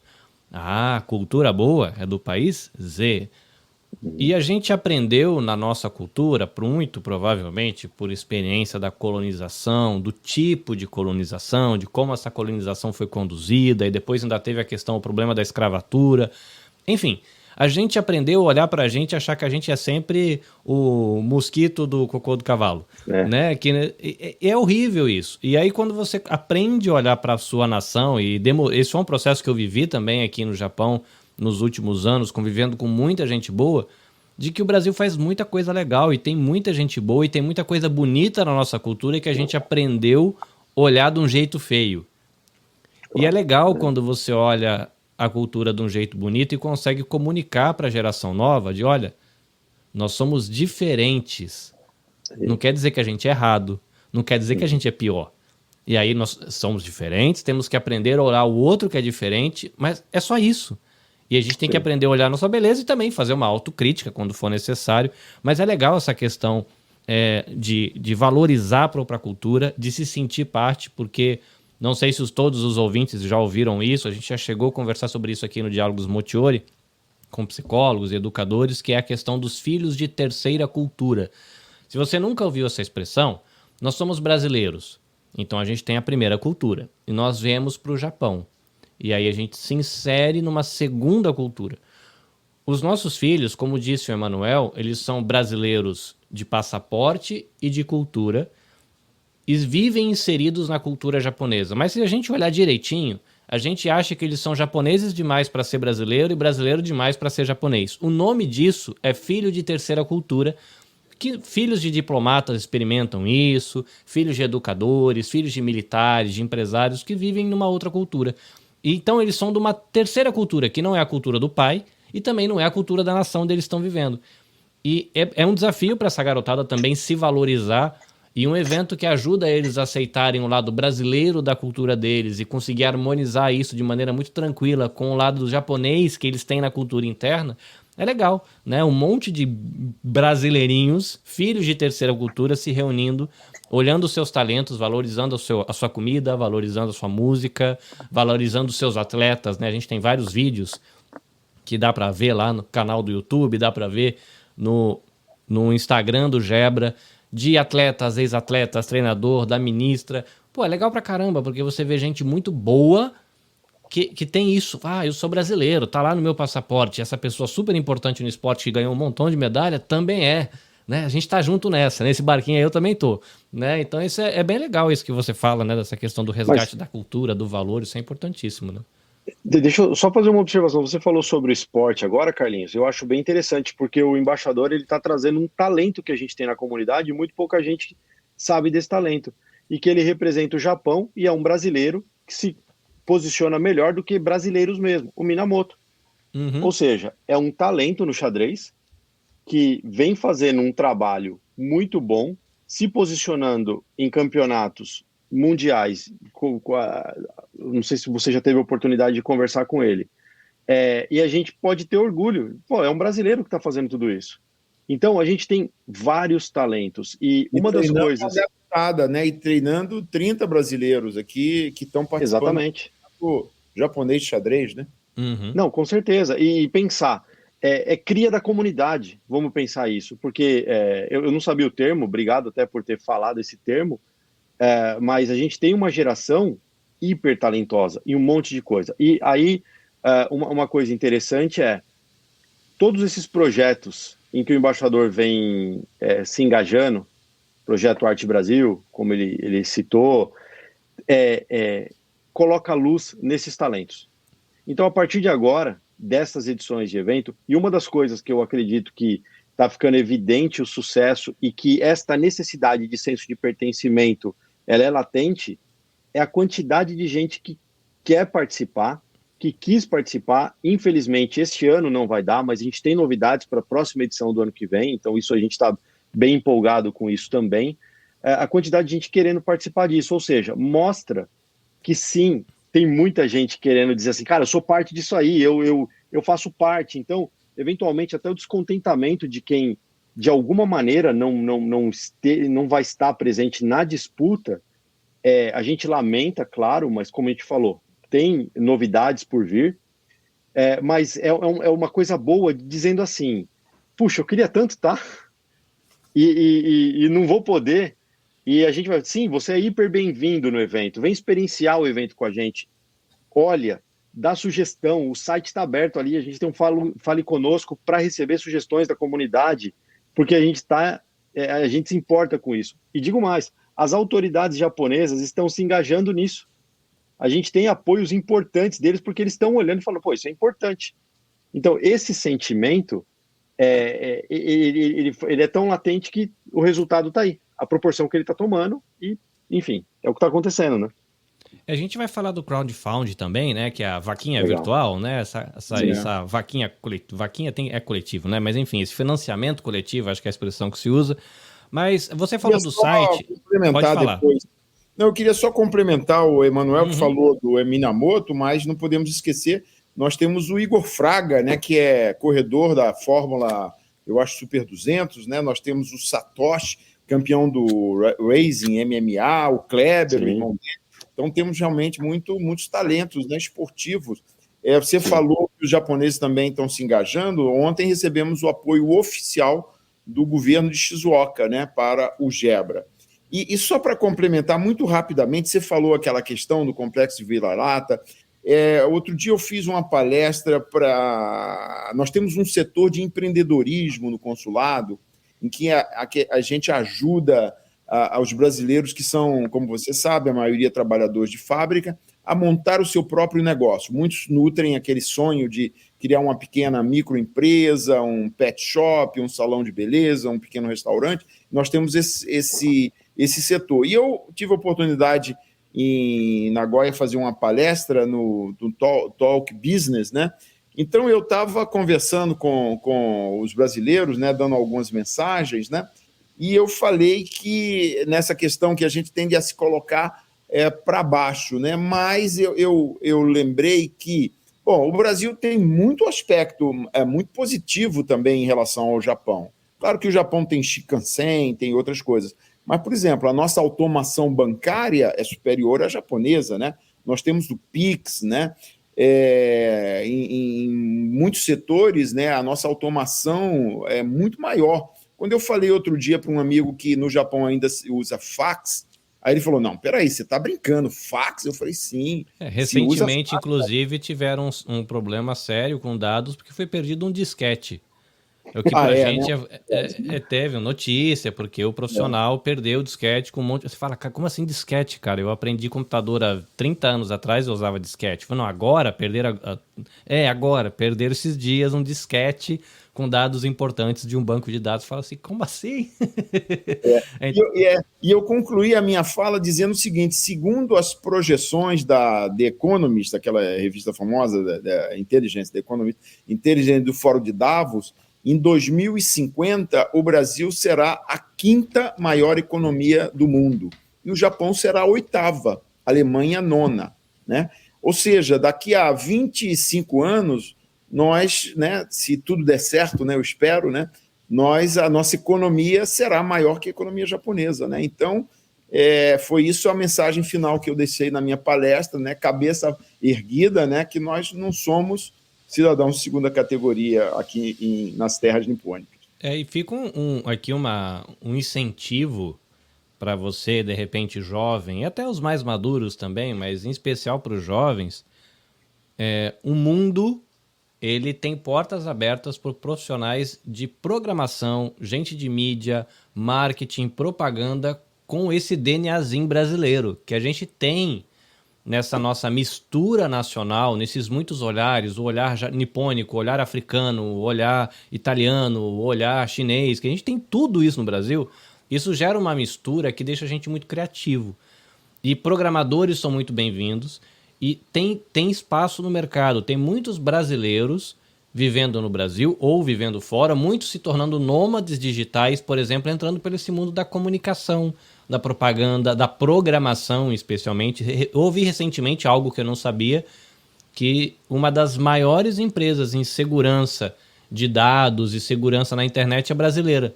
Ah, cultura boa é do país Z. E a gente aprendeu na nossa cultura, muito provavelmente por experiência da colonização, do tipo de colonização, de como essa colonização foi conduzida, e depois ainda teve a questão, o problema da escravatura. Enfim, a gente aprendeu a olhar pra gente e achar que a gente é sempre o mosquito do cocô do cavalo. Né? Que é horrível isso. E aí quando você aprende a olhar para a sua nação, e esse foi um processo que eu vivi também aqui no Japão, nos últimos anos, convivendo com muita gente boa, de que o Brasil faz muita coisa legal e tem muita gente boa e tem muita coisa bonita na nossa cultura e que a gente aprendeu a olhar de um jeito feio. E é legal quando você olha a cultura de um jeito bonito e consegue comunicar para a geração nova de, olha, nós somos diferentes. Não quer dizer que a gente é errado, não quer dizer que a gente é pior. E aí nós somos diferentes, temos que aprender a olhar o outro que é diferente, mas é só isso. E a gente tem que aprender a olhar a nossa beleza e também fazer uma autocrítica quando for necessário. Mas é legal essa questão de valorizar a própria cultura, de se sentir parte, porque não sei se todos os ouvintes já ouviram isso, a gente já chegou a conversar sobre isso aqui no Diálogos Motiori, com psicólogos e educadores, que é a questão dos filhos de terceira cultura. Se você nunca ouviu essa expressão, nós somos brasileiros, então a gente tem a primeira cultura, e nós viemos para o Japão. E aí a gente se insere numa segunda cultura. Os nossos filhos, como disse o Emanuel, eles são brasileiros de passaporte e de cultura e vivem inseridos na cultura japonesa. Mas se a gente olhar direitinho, a gente acha que eles são japoneses demais para ser brasileiro e brasileiro demais para ser japonês. O nome disso é filho de terceira cultura, que filhos de diplomatas experimentam isso, filhos de educadores, filhos de militares, de empresários que vivem numa outra cultura. Então eles são de uma terceira cultura, que não é a cultura do pai e também não é a cultura da nação onde eles estão vivendo. E é um desafio para essa garotada também se valorizar e um evento que ajuda eles a aceitarem o lado brasileiro da cultura deles e conseguir harmonizar isso de maneira muito tranquila com o lado japonês que eles têm na cultura interna, é legal, né? Um monte de brasileirinhos, filhos de terceira cultura, se reunindo, olhando os seus talentos, valorizando a sua comida, valorizando a sua música, valorizando os seus atletas, né? A gente tem vários vídeos que dá para ver lá no canal do YouTube, dá para ver no Instagram do Gebra, de atletas, ex-atletas, treinador, da ministra. Pô, é legal pra caramba, porque você vê gente muito boa que tem isso. Ah, eu sou brasileiro, tá lá no meu passaporte. Essa pessoa super importante no esporte que ganhou um montão de medalha também é. Né? A gente tá junto nesse barquinho aí eu também tô. Né? Então isso é bem legal isso que você fala, né? Dessa questão do resgate da cultura, do valor, isso é importantíssimo, né? Deixa eu só fazer uma observação. Você falou sobre o esporte agora, Carlinhos. Eu acho bem interessante, porque o embaixador ele está trazendo um talento que a gente tem na comunidade e muito pouca gente sabe desse talento. E que ele representa o Japão e é um brasileiro que se posiciona melhor do que brasileiros mesmo, o Minamoto. Uhum. Ou seja, é um talento no xadrez que vem fazendo um trabalho muito bom, se posicionando em campeonatos mundiais, não sei se você já teve a oportunidade de conversar com ele, e a gente pode ter orgulho, pô, é um brasileiro que está fazendo tudo isso. Então a gente tem vários talentos e uma das coisas adaptada, né? E treinando 30 brasileiros aqui que estão participando. Exatamente. Do japonês de xadrez, né? Uhum. Não, com certeza. E pensar, cria da comunidade, vamos pensar isso, porque eu não sabia o termo, obrigado até por ter falado esse termo, mas a gente tem uma geração hiper talentosa e um monte de coisa. E aí, uma coisa interessante todos esses projetos em que o embaixador vem se engajando, Projeto Arte Brasil, como ele citou, coloca luz nesses talentos. Então, a partir de agora, dessas edições de evento, e uma das coisas que eu acredito que está ficando evidente o sucesso e que esta necessidade de senso de pertencimento ela é latente, é a quantidade de gente que quer participar, que quis participar. Infelizmente, este ano não vai dar, mas a gente tem novidades para a próxima edição do ano que vem, então isso a gente está bem empolgado com isso também. A quantidade de gente querendo participar disso, ou seja, mostra que sim, tem muita gente querendo dizer assim, cara, eu sou parte disso aí, eu faço parte. Então, eventualmente, até o descontentamento de quem, de alguma maneira, não vai estar presente na disputa, a gente lamenta, claro, mas como a gente falou, tem novidades por vir, mas é uma coisa boa, dizendo assim, puxa, eu queria tanto estar, e não vou poder. E a gente vai, sim, você é hiper bem-vindo no evento, vem experienciar o evento com a gente. Olha, dá sugestão, o site está aberto ali, a gente tem um Fale Conosco para receber sugestões da comunidade, porque a gente se importa com isso. E digo mais, as autoridades japonesas estão se engajando nisso. A gente tem apoios importantes deles, porque eles estão olhando e falando, pô, isso é importante. Então, esse sentimento, ele é tão latente que o resultado está aí. A proporção que ele está tomando e, enfim, é o que está acontecendo, né? A gente vai falar do crowdfunding também, né? Que é a vaquinha Legal. Virtual, né? Essa vaquinha coletiva. Vaquinha é coletivo, né? Mas enfim, esse financiamento coletivo, acho que é a expressão que se usa. Mas você falou do site. Pode falar. Depois. Não, eu queria só complementar o Emanuel, que falou do Minamoto, mas não podemos esquecer, nós temos o Igor Fraga, né? Que é corredor da Fórmula, eu acho, Super 200, né? Nós temos o Satoshi, campeão do Racing MMA, o Kleber, o irmão dele. Então, temos realmente muitos talentos, né, esportivos. Você falou que os japoneses também estão se engajando. Ontem recebemos o apoio oficial do governo de Shizuoka, né, para o Gebra. E só para complementar muito rapidamente, você falou aquela questão do Complexo de Vira-Lata. Outro dia eu fiz uma palestra para... Nós temos um setor de empreendedorismo no consulado, em que a gente ajuda aos brasileiros que são, como você sabe, a maioria trabalhadores de fábrica, a montar o seu próprio negócio. Muitos nutrem aquele sonho de criar uma pequena microempresa, um pet shop, um salão de beleza, um pequeno restaurante. Nós temos esse setor. E eu tive a oportunidade em Nagoya fazer uma palestra no Talk Business, né? Então, eu estava conversando com os brasileiros, né, dando algumas mensagens, né, e eu falei que nessa questão que a gente tende a se colocar para baixo, né, mas eu lembrei que, bom, o Brasil tem muito aspecto muito positivo também em relação ao Japão. Claro que o Japão tem Shinkansen, tem outras coisas, mas, por exemplo, a nossa automação bancária é superior à japonesa, né? Nós temos o Pix, né? Em muitos setores, né, a nossa automação é muito maior. Quando eu falei outro dia para um amigo que no Japão ainda se usa fax, aí ele falou, não, peraí, você está brincando, fax? Eu falei, sim. Recentemente, inclusive, tiveram um problema sério com dados porque foi perdido um disquete. O que pra gente né? Teve notícia, porque o profissional perdeu o disquete com um monte... Você fala, cara, como assim disquete, cara? Eu aprendi computador há 30 anos atrás, eu usava disquete. Eu falei, não, agora perderam... agora, perderam esses dias um disquete com dados importantes de um banco de dados. Fala assim, como assim? E eu concluí a minha fala dizendo o seguinte, segundo as projeções da The Economist, aquela revista famosa, da Intelligence, The Economist, Intelligence do Fórum de Davos, em 2050, o Brasil será a 5ª maior economia do mundo. E o Japão será a 8ª, a Alemanha a 9ª. Né? Ou seja, daqui a 25 anos, nós, né, se tudo der certo, né, eu espero, né, a nossa economia será maior que a economia japonesa. Né? Então, foi isso a mensagem final que eu deixei na minha palestra, né, cabeça erguida, né, que nós não somos cidadãos de segunda categoria aqui nas terras nipônicas. E fica aqui um incentivo para você, de repente, jovem, e até os mais maduros também, mas em especial para os jovens, o mundo ele tem portas abertas por profissionais de programação, gente de mídia, marketing, propaganda, com esse DNAzinho brasileiro, que a gente tem nessa nossa mistura nacional, nesses muitos olhares, o olhar nipônico, o olhar africano, o olhar italiano, o olhar chinês, que a gente tem tudo isso no Brasil. Isso gera uma mistura que deixa a gente muito criativo. E programadores são muito bem-vindos e tem espaço no mercado. Tem muitos brasileiros vivendo no Brasil ou vivendo fora, muitos se tornando nômades digitais, por exemplo, entrando por esse mundo da comunicação, da propaganda, da programação especialmente. Ouvi recentemente algo que eu não sabia, que uma das maiores empresas em segurança de dados e segurança na internet é brasileira.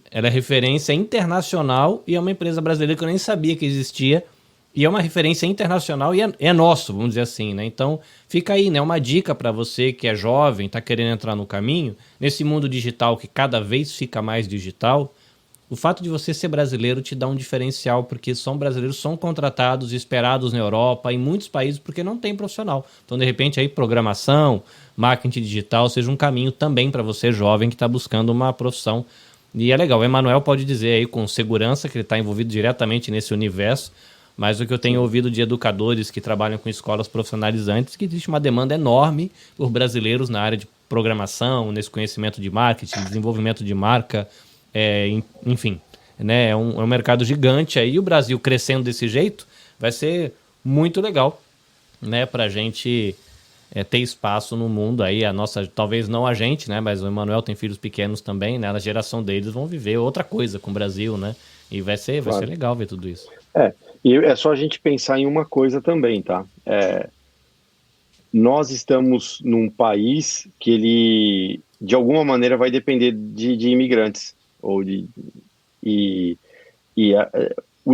Ela é referência internacional e é uma empresa brasileira que eu nem sabia que existia. E é uma referência internacional e é nosso, vamos dizer assim, né? Então, fica aí, né? Uma dica para você que é jovem, está querendo entrar no caminho, nesse mundo digital que cada vez fica mais digital, o fato de você ser brasileiro te dá um diferencial, porque brasileiros são contratados e esperados na Europa, em muitos países, porque não tem profissional. Então, de repente, aí programação, marketing digital, seja um caminho também para você jovem que está buscando uma profissão. E é legal, o Emanuel pode dizer aí com segurança que ele está envolvido diretamente nesse universo, mas o que eu tenho ouvido de educadores que trabalham com escolas profissionalizantes, que existe uma demanda enorme por brasileiros na área de programação, nesse conhecimento de marketing, desenvolvimento de marca, enfim, né? É um mercado gigante aí, e o Brasil crescendo desse jeito vai ser muito legal, né? Para a gente ter espaço no mundo aí, a nossa, talvez não a gente, né? Mas o Emanuel tem filhos pequenos também, né? Na geração deles vão viver outra coisa com o Brasil, né? E vai ser legal ver tudo isso. E é só a gente pensar em uma coisa também, tá? Nós estamos num país que ele, de alguma maneira, vai depender de imigrantes. O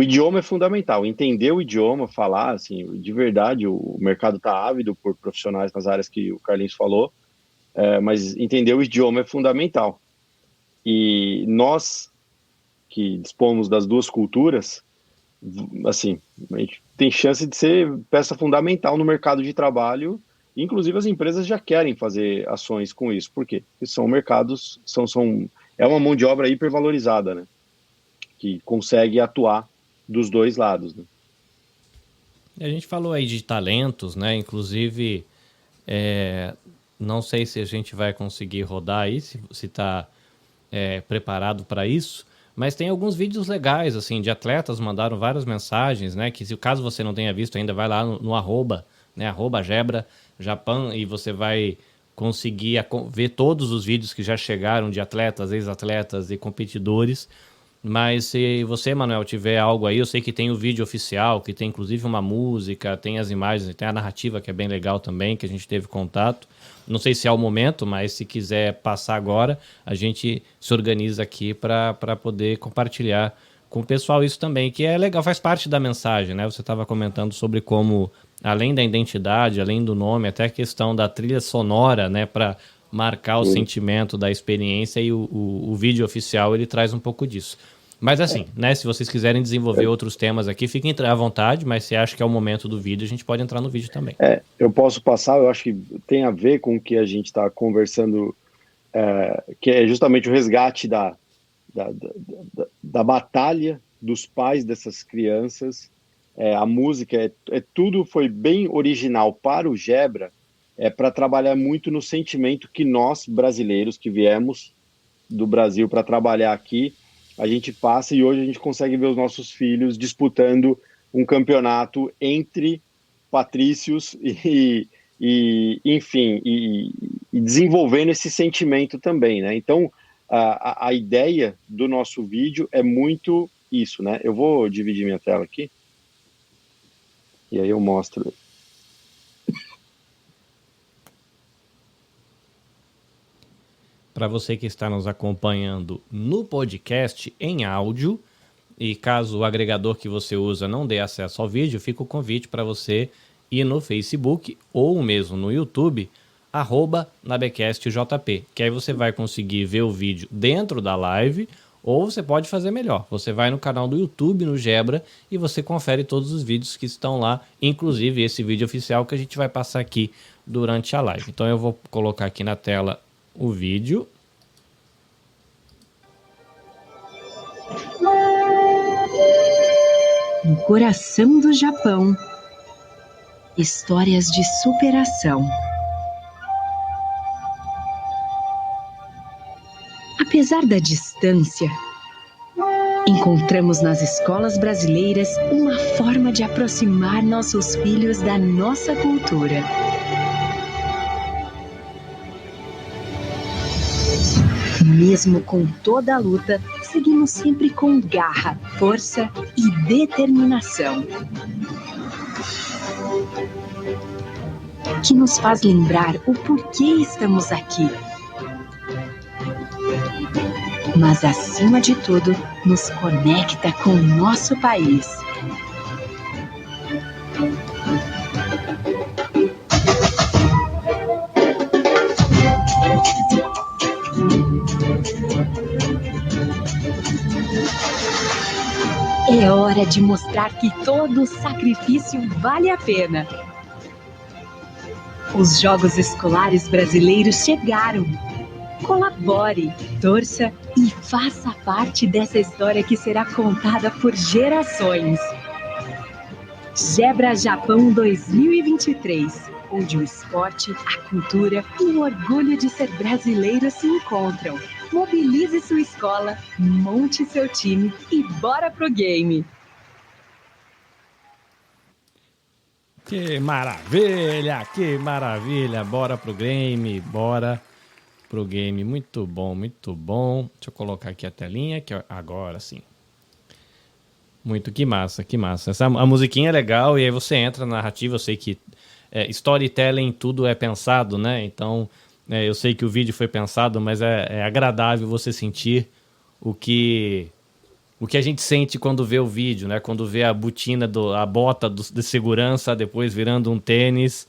idioma é fundamental. Entender o idioma, falar, assim, de verdade, o mercado está ávido por profissionais nas áreas que o Carlinhos falou, mas entender o idioma é fundamental. E nós, que dispomos das duas culturas, assim, a gente tem chance de ser peça fundamental no mercado de trabalho. Inclusive as empresas já querem fazer ações com isso. Por quê? Porque são mercados, é uma mão de obra hipervalorizada, né? Que consegue atuar dos dois lados, né? A gente falou aí de talentos, né? Inclusive, não sei se a gente vai conseguir rodar aí, se está preparado para isso. Mas tem alguns vídeos legais, assim, de atletas mandaram várias mensagens, né? Que se caso você não tenha visto ainda, vai lá no arroba, né? @Gebra Japan, e você vai conseguir ver todos os vídeos que já chegaram de atletas, ex-atletas e competidores. Mas se você, Manuel, tiver algo aí, eu sei que tem o vídeo oficial, que tem inclusive uma música, tem as imagens, tem a narrativa que é bem legal também, que a gente teve contato. Não sei se é o momento, mas se quiser passar agora, a gente se organiza aqui para poder compartilhar com o pessoal isso também, que é legal, faz parte da mensagem, né? Você estava comentando sobre como, além da identidade, além do nome, até a questão da trilha sonora, né? Para marcar o sentimento da experiência, e o vídeo oficial, ele traz um pouco disso. Mas assim, né? Se vocês quiserem desenvolver outros temas aqui, fiquem à vontade, mas se acha que é o momento do vídeo, a gente pode entrar no vídeo também. Eu posso passar, eu acho que tem a ver com o que a gente está conversando, que é justamente o resgate da batalha dos pais dessas crianças. A música, tudo foi bem original para o Gebra, para trabalhar muito no sentimento que nós, brasileiros, que viemos do Brasil para trabalhar aqui, a gente passa, e hoje a gente consegue ver os nossos filhos disputando um campeonato entre patrícios enfim, desenvolvendo esse sentimento também, né? Então, a ideia do nosso vídeo é muito isso, né? Eu vou dividir minha tela aqui, e aí eu mostro. Para você que está nos acompanhando no podcast em áudio, e caso o agregador que você usa não dê acesso ao vídeo, fica o convite para você ir no Facebook ou mesmo no YouTube, @nabecastjp, que aí você vai conseguir ver o vídeo dentro da live, ou você pode fazer melhor. Você vai no canal do YouTube, no Gebra, e você confere todos os vídeos que estão lá, inclusive esse vídeo oficial que a gente vai passar aqui durante a live. Então eu vou colocar aqui na tela o vídeo. No coração do Japão, histórias de superação. Apesar da distância, encontramos nas escolas brasileiras uma forma de aproximar nossos filhos da nossa cultura. Mesmo com toda a luta, seguimos sempre com garra, força e determinação. Que nos faz lembrar o porquê estamos aqui. Mas, acima de tudo, nos conecta com o nosso país. É hora de mostrar que todo sacrifício vale a pena. Os Jogos Escolares Brasileiros chegaram. Colabore, torça e faça parte dessa história que será contada por gerações. Gebra Japão 2023, onde o esporte, a cultura e o orgulho de ser brasileiro se encontram. Mobilize sua escola, monte seu time e bora pro game! Que maravilha! Bora pro game, bora pro game. Muito bom, muito bom. Deixa eu colocar aqui a telinha, que agora sim. Que massa. A musiquinha é legal e aí você entra na narrativa. Eu sei que storytelling tudo é pensado, né? Então, eu sei que o vídeo foi pensado, mas é agradável você sentir o que a gente sente quando vê o vídeo, né? Quando vê a botina, a bota de segurança, depois virando um tênis.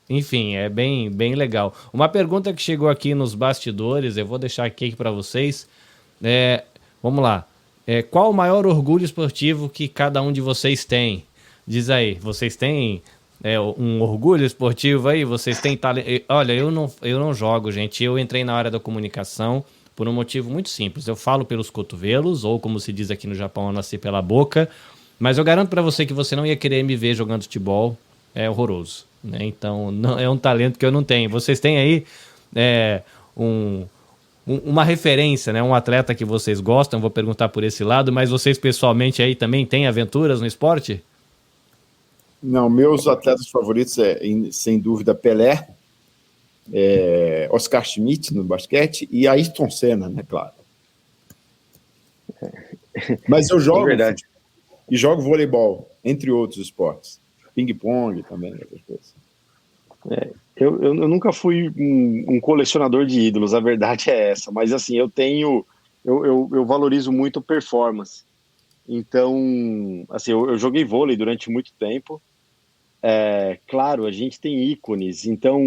Enfim, é bem legal. Uma pergunta que chegou aqui nos bastidores, eu vou deixar aqui para vocês. Vamos lá. Qual o maior orgulho esportivo que cada um de vocês tem? Diz aí, vocês têm um orgulho esportivo aí? Vocês têm talento? Olha, eu não jogo, gente. Eu entrei na área da comunicação por um motivo muito simples. Eu falo pelos cotovelos, ou como se diz aqui no Japão, eu nasci pela boca. Mas eu garanto para você que você não ia querer me ver jogando futebol. É horroroso, né? Então, não, é um talento que eu não tenho. Vocês têm aí uma referência, né? Um atleta que vocês gostam, vou perguntar por esse lado, mas vocês pessoalmente aí também têm aventuras no esporte? Não, meus atletas favoritos sem dúvida, Pelé, Oscar Schmidt no basquete e Ayrton Senna, né, claro. Mas eu jogo e jogo voleibol, entre outros esportes. Ping-pong também, outras coisas. Eu nunca fui um colecionador de ídolos, a verdade é essa. Mas assim, eu valorizo muito performance. Então, assim, eu joguei vôlei durante muito tempo. Claro, a gente tem ícones. Então,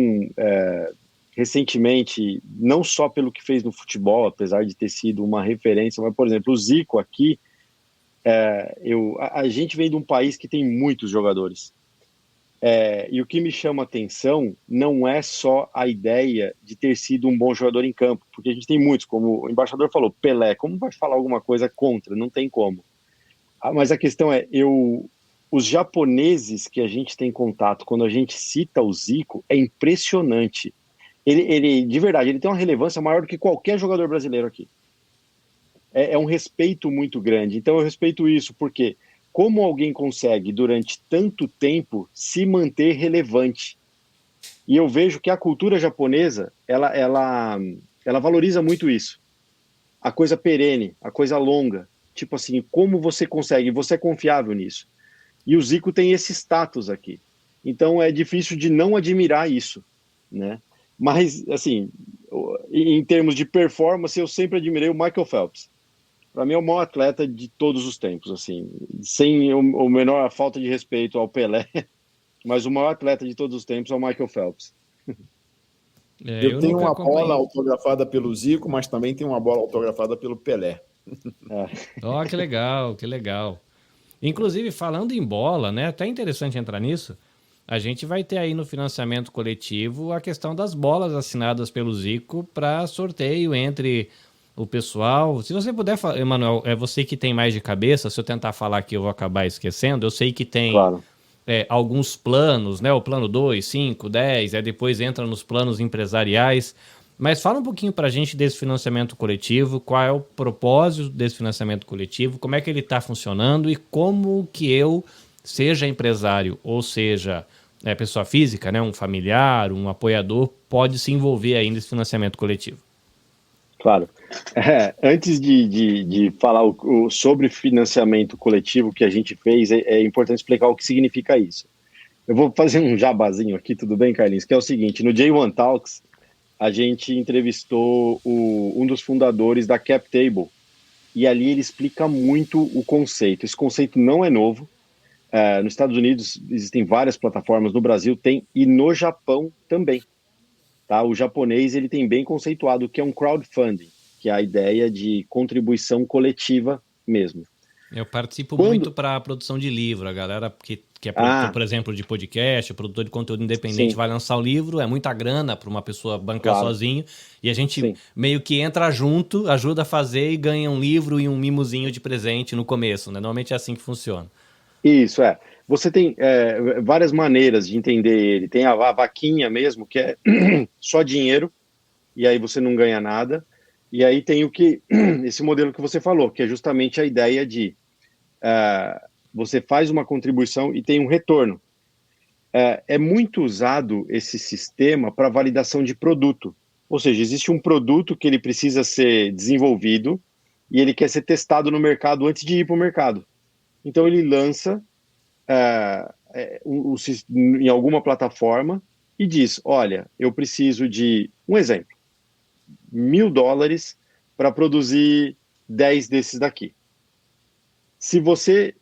recentemente, não só pelo que fez no futebol, apesar de ter sido uma referência, mas, por exemplo, o Zico aqui, a gente vem de um país que tem muitos jogadores. E o que me chama a atenção não é só a ideia de ter sido um bom jogador em campo, porque a gente tem muitos, como o embaixador falou, Pelé, como vai falar alguma coisa contra? Não tem como. Mas a questão os japoneses que a gente tem contato, quando a gente cita o Zico, é impressionante. Ele, de verdade, ele tem uma relevância maior do que qualquer jogador brasileiro aqui. É um respeito muito grande. Então eu respeito isso, porque como alguém consegue, durante tanto tempo, se manter relevante? E eu vejo que a cultura japonesa, ela valoriza muito isso. A coisa perene, a coisa longa. Tipo assim, como você consegue? Você é confiável nisso. E o Zico tem esse status aqui. Então é difícil de não admirar isso, né? Mas, assim, em termos de performance, eu sempre admirei o Michael Phelps. Para mim é o maior atleta de todos os tempos, assim, sem o menor falta de respeito ao Pelé, mas o maior atleta de todos os tempos é o Michael Phelps. Eu tenho uma bola autografada pelo Zico, mas também tenho uma bola autografada pelo Pelé. Que legal, que legal. Inclusive, falando em bola, né? Até interessante entrar nisso. a gente vai ter aí no financiamento coletivo a questão das bolas assinadas pelo Zico para sorteio entre o pessoal. Se você puder, Emanuel, é você que tem mais de cabeça, se eu tentar falar aqui eu vou acabar esquecendo. Eu sei que tem Claro. alguns planos, né? O plano 2, 5, 10, aí depois entra nos planos empresariais. Mas fala um pouquinho para a gente desse financiamento coletivo, qual é o propósito desse financiamento coletivo, como é que ele está funcionando e como que eu, seja empresário ou seja pessoa física, né, um familiar, um apoiador, pode se envolver aí nesse financiamento coletivo. Claro. Antes de falar sobre financiamento coletivo que a gente fez, é importante explicar o que significa isso. Eu vou fazer um jabazinho aqui, tudo bem, Carlinhos? Que é o seguinte, no J1 Talks, a gente entrevistou um dos fundadores da CapTable, e ali ele explica muito o conceito. Esse conceito não é novo. Nos Estados Unidos existem várias plataformas, no Brasil tem, e no Japão também. Tá? O japonês ele tem bem conceituado o que é um crowdfunding, que é a ideia de contribuição coletiva mesmo. Eu participo muito para a produção de livro. A galera que é produtor, por exemplo, de podcast, produtor de conteúdo independente, vai lançar o livro, é muita grana para uma pessoa bancar sozinho, e a gente meio que entra junto, ajuda a fazer e ganha um livro e um mimozinho de presente no começo, né? Normalmente é assim que funciona. Isso, Você tem várias maneiras de entender ele. Tem a vaquinha mesmo, que é só dinheiro, e aí você não ganha nada. E aí tem esse modelo que você falou, que é justamente a ideia de você faz uma contribuição e tem um retorno. É muito usado esse sistema para validação de produto. Ou seja, existe um produto que ele precisa ser desenvolvido e ele quer ser testado no mercado antes de ir para o mercado. Então ele lança em alguma plataforma e diz, olha, eu preciso de, um exemplo, $1.000 para produzir 10 desses daqui. Se você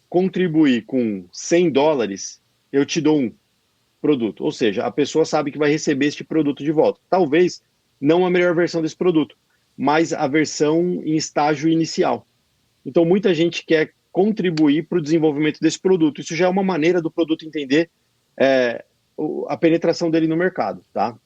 contribuir com $100, eu te dou um produto. Ou seja, a pessoa sabe que vai receber este produto de volta. Talvez não a melhor versão desse produto, mas a versão em estágio inicial. Então muita gente quer contribuir para o desenvolvimento desse produto. Isso já é uma maneira do produto entender a penetração dele no mercado, tá?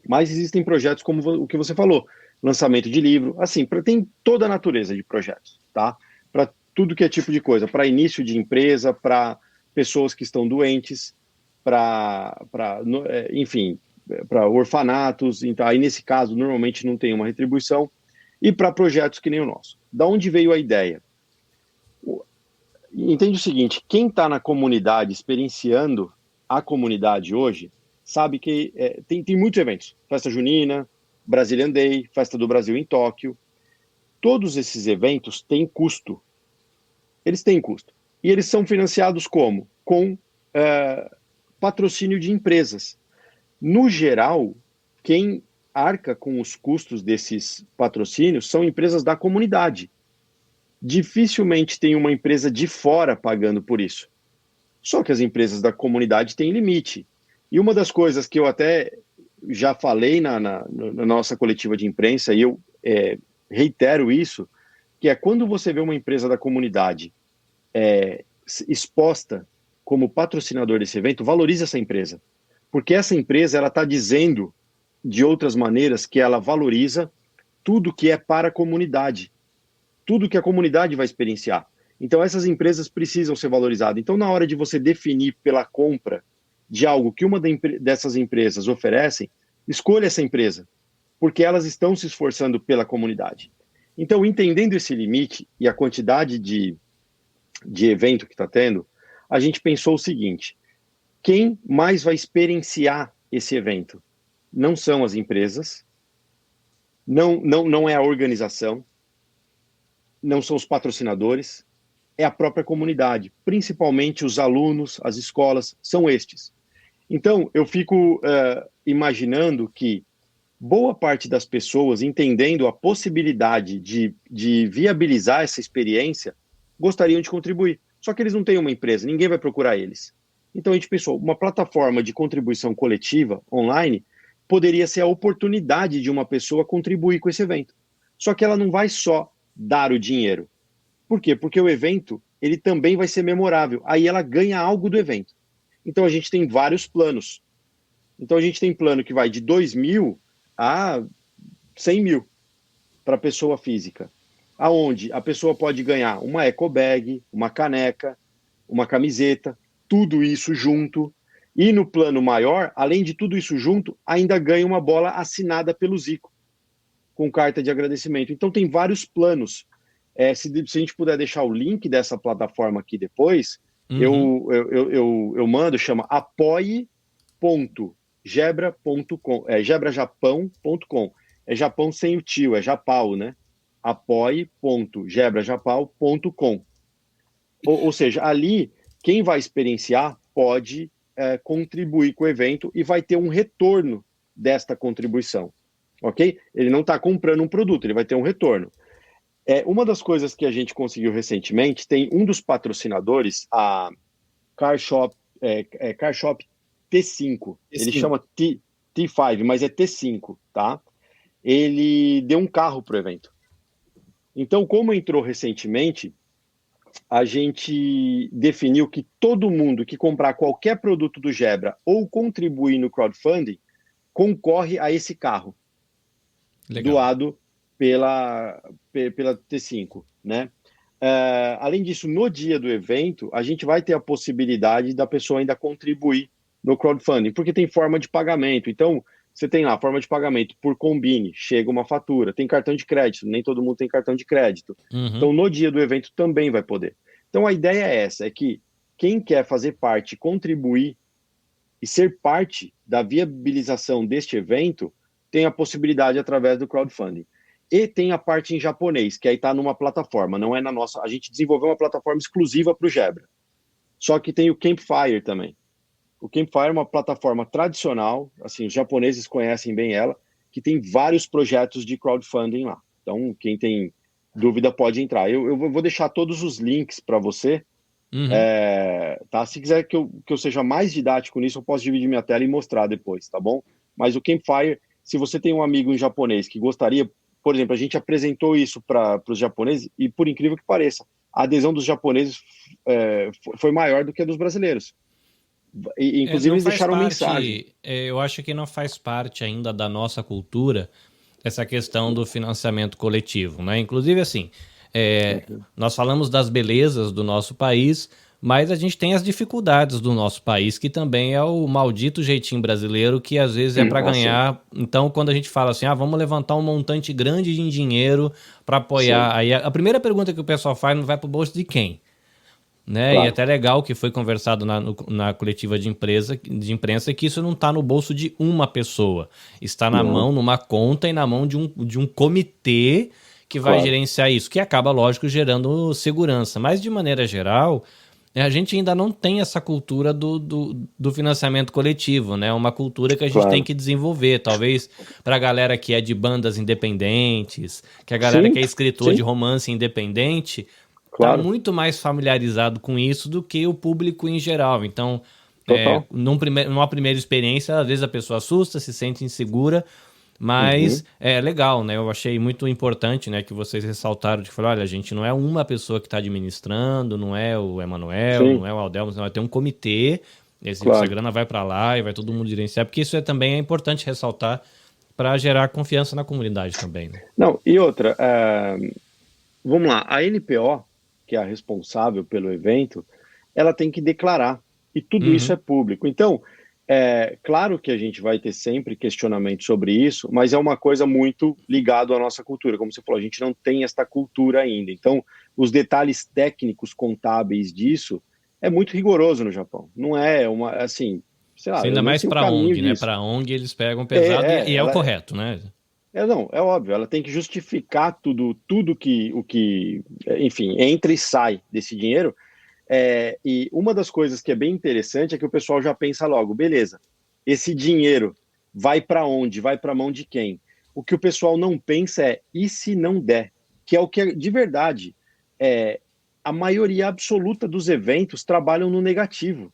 Mas existem projetos como o que você falou, lançamento de livro, assim, tem toda a natureza de projetos, tá? Para tudo que é tipo de coisa, para início de empresa, para pessoas que estão doentes, enfim, para orfanatos, então, aí nesse caso normalmente não tem uma retribuição, e para projetos que nem o nosso. Da onde veio a ideia? Entende o seguinte, quem está na comunidade, experienciando a comunidade hoje, sabe que tem muitos eventos. Festa Junina, Brazilian Day, Festa do Brasil em Tóquio. Todos esses eventos têm custo. Eles têm custo. E eles são financiados como? Com patrocínio de empresas. No geral, quem arca com os custos desses patrocínios são empresas da comunidade. Dificilmente tem uma empresa de fora pagando por isso. Só que as empresas da comunidade têm limite. E uma das coisas que eu até já falei na nossa coletiva de imprensa, e eu reitero isso, que é quando você vê uma empresa da comunidade exposta como patrocinador desse evento, valorize essa empresa. Porque essa empresa está dizendo, de outras maneiras, que ela valoriza tudo que é para a comunidade. Tudo que a comunidade vai experienciar. Então, essas empresas precisam ser valorizadas. Então, na hora de você definir pela compra de algo que uma dessas empresas oferecem, escolha essa empresa, porque elas estão se esforçando pela comunidade. Então, entendendo esse limite e a quantidade de evento que está tendo, a gente pensou o seguinte, quem mais vai experienciar esse evento? Não são as empresas, não é a organização, não são os patrocinadores, é a própria comunidade, principalmente os alunos, as escolas, são estes. Então, eu fico imaginando que boa parte das pessoas, entendendo a possibilidade de viabilizar essa experiência, gostariam de contribuir. Só que eles não têm uma empresa, ninguém vai procurar eles. Então, a gente pensou, uma plataforma de contribuição coletiva online poderia ser a oportunidade de uma pessoa contribuir com esse evento. Só que ela não vai só dar o dinheiro. Por quê? Porque o evento, ele também vai ser memorável. Aí ela ganha algo do evento. Então a gente tem vários planos. Então a gente tem plano que vai de 2.000 a 100.000 para pessoa física, aonde a pessoa pode ganhar uma eco bag, uma caneca, uma camiseta, tudo isso junto. E no plano maior, além de tudo isso junto, ainda ganha uma bola assinada pelo Zico, com carta de agradecimento. Então tem vários planos. Se a gente puder deixar o link dessa plataforma aqui depois, eu mando, chama apoie.gebra.com, gebrajapão.com. É Japão sem o tio, é Japão, né? apoie.gebrajapão.com. Ou seja, ali, quem vai experienciar pode contribuir com o evento e vai ter um retorno desta contribuição, ok? Ele não está comprando um produto, ele vai ter um retorno. Uma das coisas que a gente conseguiu recentemente, tem um dos patrocinadores, a Car Shop T5. Ele chama T5, mas é T5, tá? Ele deu um carro para o evento. Então, como entrou recentemente, a gente definiu que todo mundo que comprar qualquer produto do Gebra ou contribuir no crowdfunding, concorre a esse carro. Legal. Doado pela T5, né? Além disso, no dia do evento, a gente vai ter a possibilidade da pessoa ainda contribuir no crowdfunding, porque tem forma de pagamento. Então, você tem lá forma de pagamento por Combine, chega uma fatura, tem cartão de crédito, nem todo mundo tem cartão de crédito. Então, no dia do evento também vai poder. Então, a ideia é essa, é que quem quer fazer parte, contribuir e ser parte da viabilização deste evento, tem a possibilidade através do crowdfunding. E tem a parte em japonês, que aí está numa plataforma, não é na nossa. A gente desenvolveu uma plataforma exclusiva para o Gebra. Só que tem o Campfire também. O Campfire é uma plataforma tradicional, assim, os japoneses conhecem bem ela, que tem vários projetos de crowdfunding lá. Então, quem tem dúvida pode entrar. Eu vou deixar todos os links para você. Tá? Se quiser que eu seja mais didático nisso, eu posso dividir minha tela e mostrar depois, tá bom? Mas o Campfire, se você tem um amigo em japonês que gostaria, por exemplo, a gente apresentou isso para os japoneses e, por incrível que pareça, a adesão dos japoneses foi maior do que a dos brasileiros. E, inclusive, eles deixaram mensagem. Eu acho que não faz parte ainda da nossa cultura essa questão do financiamento coletivo, né? Inclusive, assim, nós falamos das belezas do nosso país, mas a gente tem as dificuldades do nosso país, que também é o maldito jeitinho brasileiro, que às vezes é para ganhar. Então, quando a gente fala assim, vamos levantar um montante grande de dinheiro para apoiar, aí a primeira pergunta que o pessoal faz, não vai para o bolso de quem? Né? Claro. E até legal que foi conversado na coletiva de imprensa que isso não está no bolso de uma pessoa, está na mão, numa conta e na mão de um comitê que vai gerenciar isso, que acaba, lógico, gerando segurança. Mas, de maneira geral, a gente ainda não tem essa cultura do financiamento coletivo, né? Uma cultura que a gente tem que desenvolver, talvez para a galera que é de bandas independentes, que a galera que é escritor de romance independente... Está muito mais familiarizado com isso do que o público em geral. Então, numa primeira experiência, às vezes a pessoa assusta, se sente insegura, mas é legal, né? Eu achei muito importante, né, que vocês ressaltaram de falar, olha, a gente não é uma pessoa que está administrando, não é o Emanuel, não é o Aldelmo, não, tem um comitê, essa grana vai para lá e vai todo mundo gerenciar, porque isso também é importante ressaltar para gerar confiança na comunidade também. Né? Não, e outra, vamos lá, a NPO, que é a responsável pelo evento, ela tem que declarar, e tudo isso é público. Então, claro que a gente vai ter sempre questionamento sobre isso, mas é uma coisa muito ligada à nossa cultura. Como você falou, a gente não tem esta cultura ainda. Então, os detalhes técnicos, contábeis disso, é muito rigoroso no Japão. Não é uma, assim, sei lá... Ainda mais para a ONG, né? Para a ONG eles pegam pesado e é o correto, né? Não, é óbvio, ela tem que justificar tudo que, enfim, entra e sai desse dinheiro. E uma das coisas que é bem interessante é que o pessoal já pensa logo, beleza, esse dinheiro vai para onde? Vai para a mão de quem? O que o pessoal não pensa e se não der? Que é o que, de verdade, a maioria absoluta dos eventos trabalham no negativo.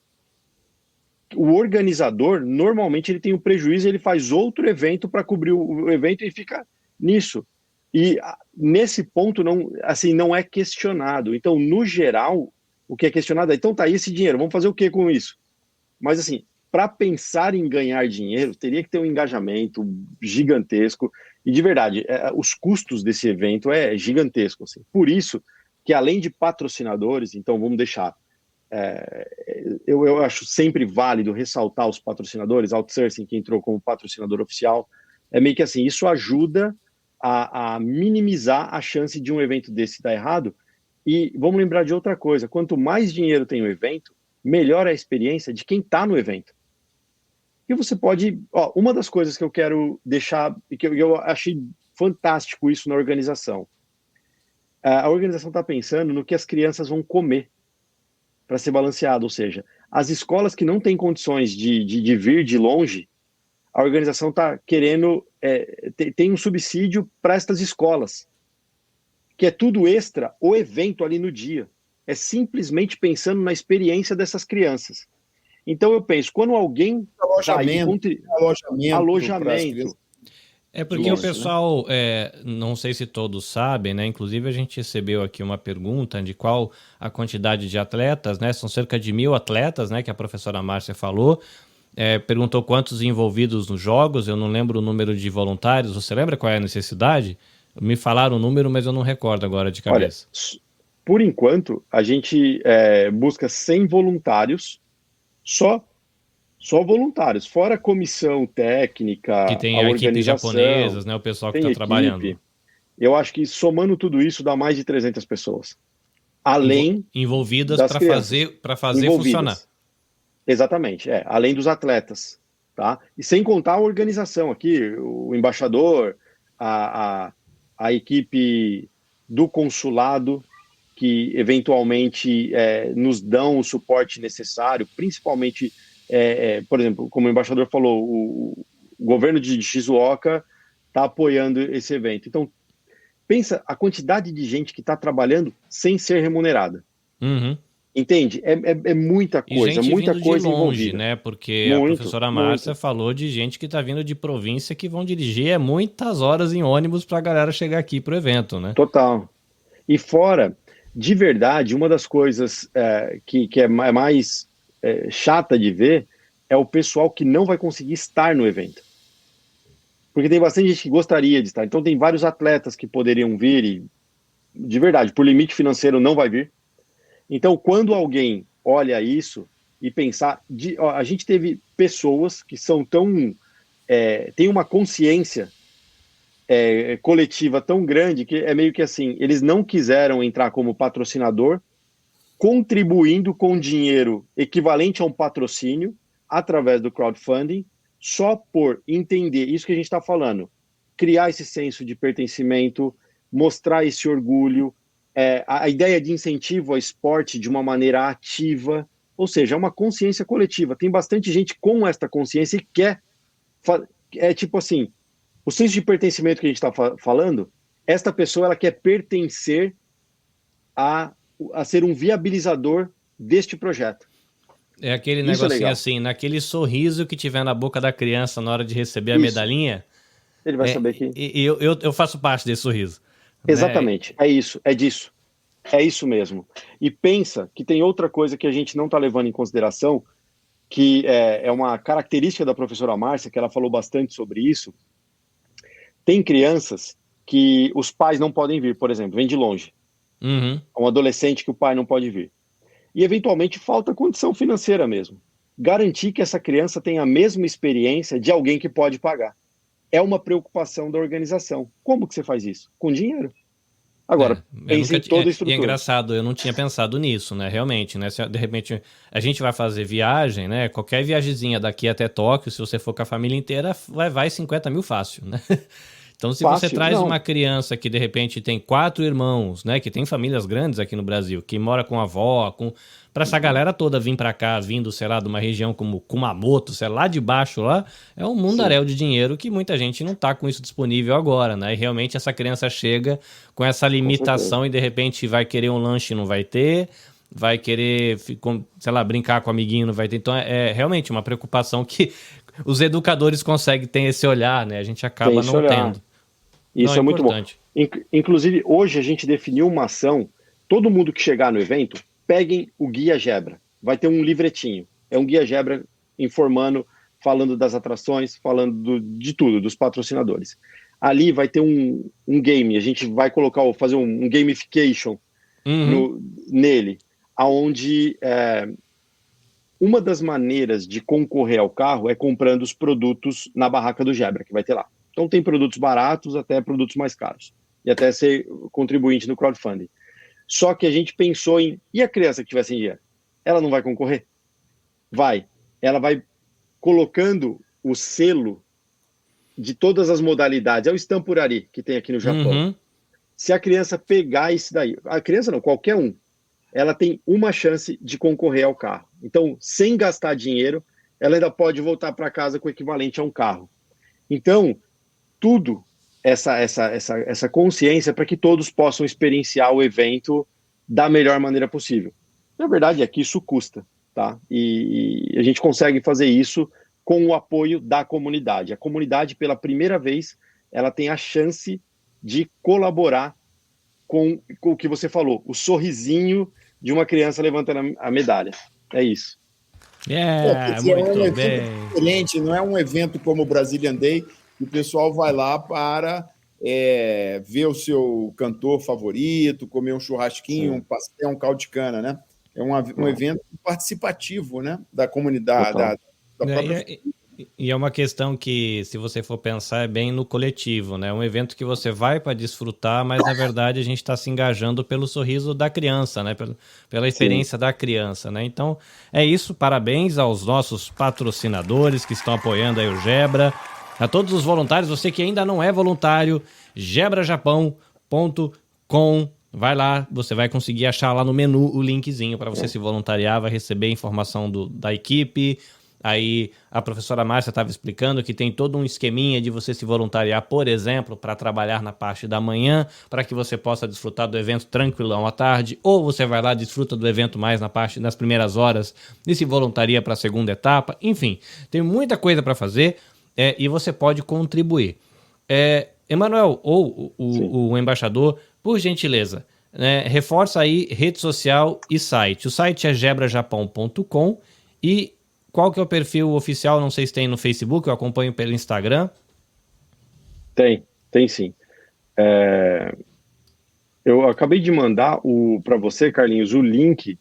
O organizador, normalmente, ele tem um prejuízo, ele faz outro evento para cobrir o evento e fica nisso. E nesse ponto, não é questionado. Então, no geral, o que é questionado é, então tá aí esse dinheiro, vamos fazer o que com isso? Mas, assim, para pensar em ganhar dinheiro, teria que ter um engajamento gigantesco. E, de verdade, os custos desse evento é gigantesco. Assim. Por isso que, além de patrocinadores, então vamos deixar... eu acho sempre válido ressaltar os patrocinadores, Outsourcing, que entrou como patrocinador oficial, é meio que assim, isso ajuda a minimizar a chance de um evento desse dar errado. E vamos lembrar de outra coisa, quanto mais dinheiro tem o evento, melhor é a experiência de quem está no evento. E você pode... uma das coisas que eu quero deixar, e que eu achei fantástico isso na organização, a organização está pensando no que as crianças vão comer para ser balanceado, ou seja, as escolas que não têm condições de vir de longe, a organização está querendo, tem um subsídio para estas escolas, que é tudo extra, o evento ali no dia. É simplesmente pensando na experiência dessas crianças. Então eu penso, quando alguém... Alojamento. É porque o pessoal, não sei se todos sabem, né? Inclusive a gente recebeu aqui uma pergunta de qual a quantidade de atletas, né? São cerca de 1.000 atletas, né? Que a professora Márcia falou. Perguntou quantos envolvidos nos jogos, eu não lembro o número de voluntários. Você lembra qual é a necessidade? Me falaram o número, mas eu não recordo agora de cabeça. Olha, por enquanto, a gente busca 100 voluntários, só voluntários, fora a comissão técnica, que tem a equipe japonesas, né, o pessoal que está trabalhando. Eu acho que somando tudo isso dá mais de 300 pessoas. Além envolvidas para fazer funcionar. Exatamente, além dos atletas, tá? E sem contar a organização aqui, o embaixador, a equipe do consulado, que eventualmente nos dão o suporte necessário, principalmente, por exemplo, como o embaixador falou, o governo de Shizuoka está apoiando esse evento. Então, pensa a quantidade de gente que está trabalhando sem ser remunerada. Uhum. Entende? É muita coisa, muita coisa envolvida. Né? Porque a professora Márcia falou de gente que está vindo de província que vão dirigir muitas horas em ônibus para a galera chegar aqui para o evento, né? Total. E fora, de verdade, uma das coisas que é mais chata de ver é o pessoal que não vai conseguir estar no evento. Porque tem bastante gente que gostaria de estar. Então tem vários atletas que poderiam vir e, de verdade, por limite financeiro não vai vir. Então, quando alguém olha isso e pensar... a gente teve pessoas que são tão... têm uma consciência coletiva tão grande que é meio que assim, eles não quiseram entrar como patrocinador, contribuindo com dinheiro equivalente a um patrocínio através do crowdfunding, só por entender isso que a gente está falando, criar esse senso de pertencimento, mostrar esse orgulho, a ideia de incentivo ao esporte de uma maneira ativa, ou seja, é uma consciência coletiva. Tem bastante gente com esta consciência e quer... tipo assim, o senso de pertencimento que a gente está falando, esta pessoa ela quer pertencer a ser um viabilizador deste projeto. É aquele negocinho assim, naquele sorriso que tiver na boca da criança na hora de receber a medalhinha. Ele vai saber que... Eu faço parte desse sorriso. Exatamente, é isso, é disso. É isso mesmo. E pensa que tem outra coisa que a gente não está levando em consideração, que é uma característica da professora Márcia, que ela falou bastante sobre isso. Tem crianças que os pais não podem vir, por exemplo, vem de longe. Uhum. Um adolescente que o pai não pode vir. E, eventualmente, falta condição financeira mesmo. Garantir que essa criança tenha a mesma experiência de alguém que pode pagar. É uma preocupação da organização. Como que você faz isso? Com dinheiro. Agora, pense em toda a estrutura. E é engraçado, eu não tinha pensado nisso, né? Realmente, né? Se de repente a gente vai fazer viagem, né? Qualquer viagemzinha daqui até Tóquio, se você for com a família inteira, vai 50 mil fácil, né? Então, se você traz uma criança que, de repente, tem 4 irmãos, né? Que tem famílias grandes aqui no Brasil, que mora com a avó, para essa galera toda vir para cá, vindo, sei lá, de uma região como Kumamoto, sei lá, de baixo lá, é um mundaréu de dinheiro que muita gente não tá com isso disponível agora, né? E realmente essa criança chega com essa limitação e, de repente, vai querer um lanche e não vai ter, vai querer, sei lá, brincar com o amiguinho, não vai ter. Então, é realmente uma preocupação que os educadores conseguem ter esse olhar, né? A gente acaba não tendo. Isso é muito bom. Inclusive, hoje a gente definiu uma ação, todo mundo que chegar no evento, peguem o Guia Gebra. Vai ter um livretinho. É um Guia Gebra informando, falando das atrações, falando de tudo, dos patrocinadores. Ali vai ter um game, a gente vai fazer um gamification nele, aonde uma das maneiras de concorrer ao carro é comprando os produtos na barraca do Gebra, que vai ter lá. Então tem produtos baratos até produtos mais caros, e até ser contribuinte no crowdfunding. Só que a gente pensou e a criança que tiver sem dinheiro? Ela não vai concorrer? Vai. Ela vai colocando o selo de todas as modalidades. É o Stampurari que tem aqui no Japão. Se a criança pegar isso daí, a criança não, qualquer um, ela tem uma chance de concorrer ao carro. Então, sem gastar dinheiro, ela ainda pode voltar para casa com o equivalente a um carro. Então, tudo essa consciência para que todos possam experienciar o evento da melhor maneira possível. Na verdade, é que isso custa, tá? E a gente consegue fazer isso com o apoio da comunidade. A comunidade, pela primeira vez, ela tem a chance de colaborar com o que você falou, o sorrisinho de uma criança levantando a medalha. É isso. Muito bem. Diferente, não é um evento como o Brazilian Day, que o pessoal vai lá para ver o seu cantor favorito, comer um churrasquinho, um pastel, um caldo de cana, né? É um evento participativo, né? Da comunidade, da própria... E é uma questão que, se você for pensar, é bem no coletivo, né? É um evento que você vai para desfrutar, mas na verdade a gente está se engajando pelo sorriso da criança, né? Pela experiência da criança, né? Então é isso, parabéns aos nossos patrocinadores que estão apoiando aí o Gebra, a todos os voluntários, você que ainda não é voluntário, gebrajapão.com, vai lá, você vai conseguir achar lá no menu o linkzinho para você se voluntariar, vai receber informação da equipe. Aí a professora Márcia estava explicando que tem todo um esqueminha de você se voluntariar, por exemplo, para trabalhar na parte da manhã, para que você possa desfrutar do evento tranquilão à tarde, ou você vai lá, desfruta do evento mais nas primeiras horas e se voluntaria para a segunda etapa. Enfim, tem muita coisa para fazer e você pode contribuir. Emanuel, ou o embaixador, por gentileza, reforça aí rede social e site. O site é gebrajapão.com e qual que é o perfil oficial? Não sei se tem no Facebook, eu acompanho pelo Instagram. Tem sim. Eu acabei de mandar para você, Carlinhos, o link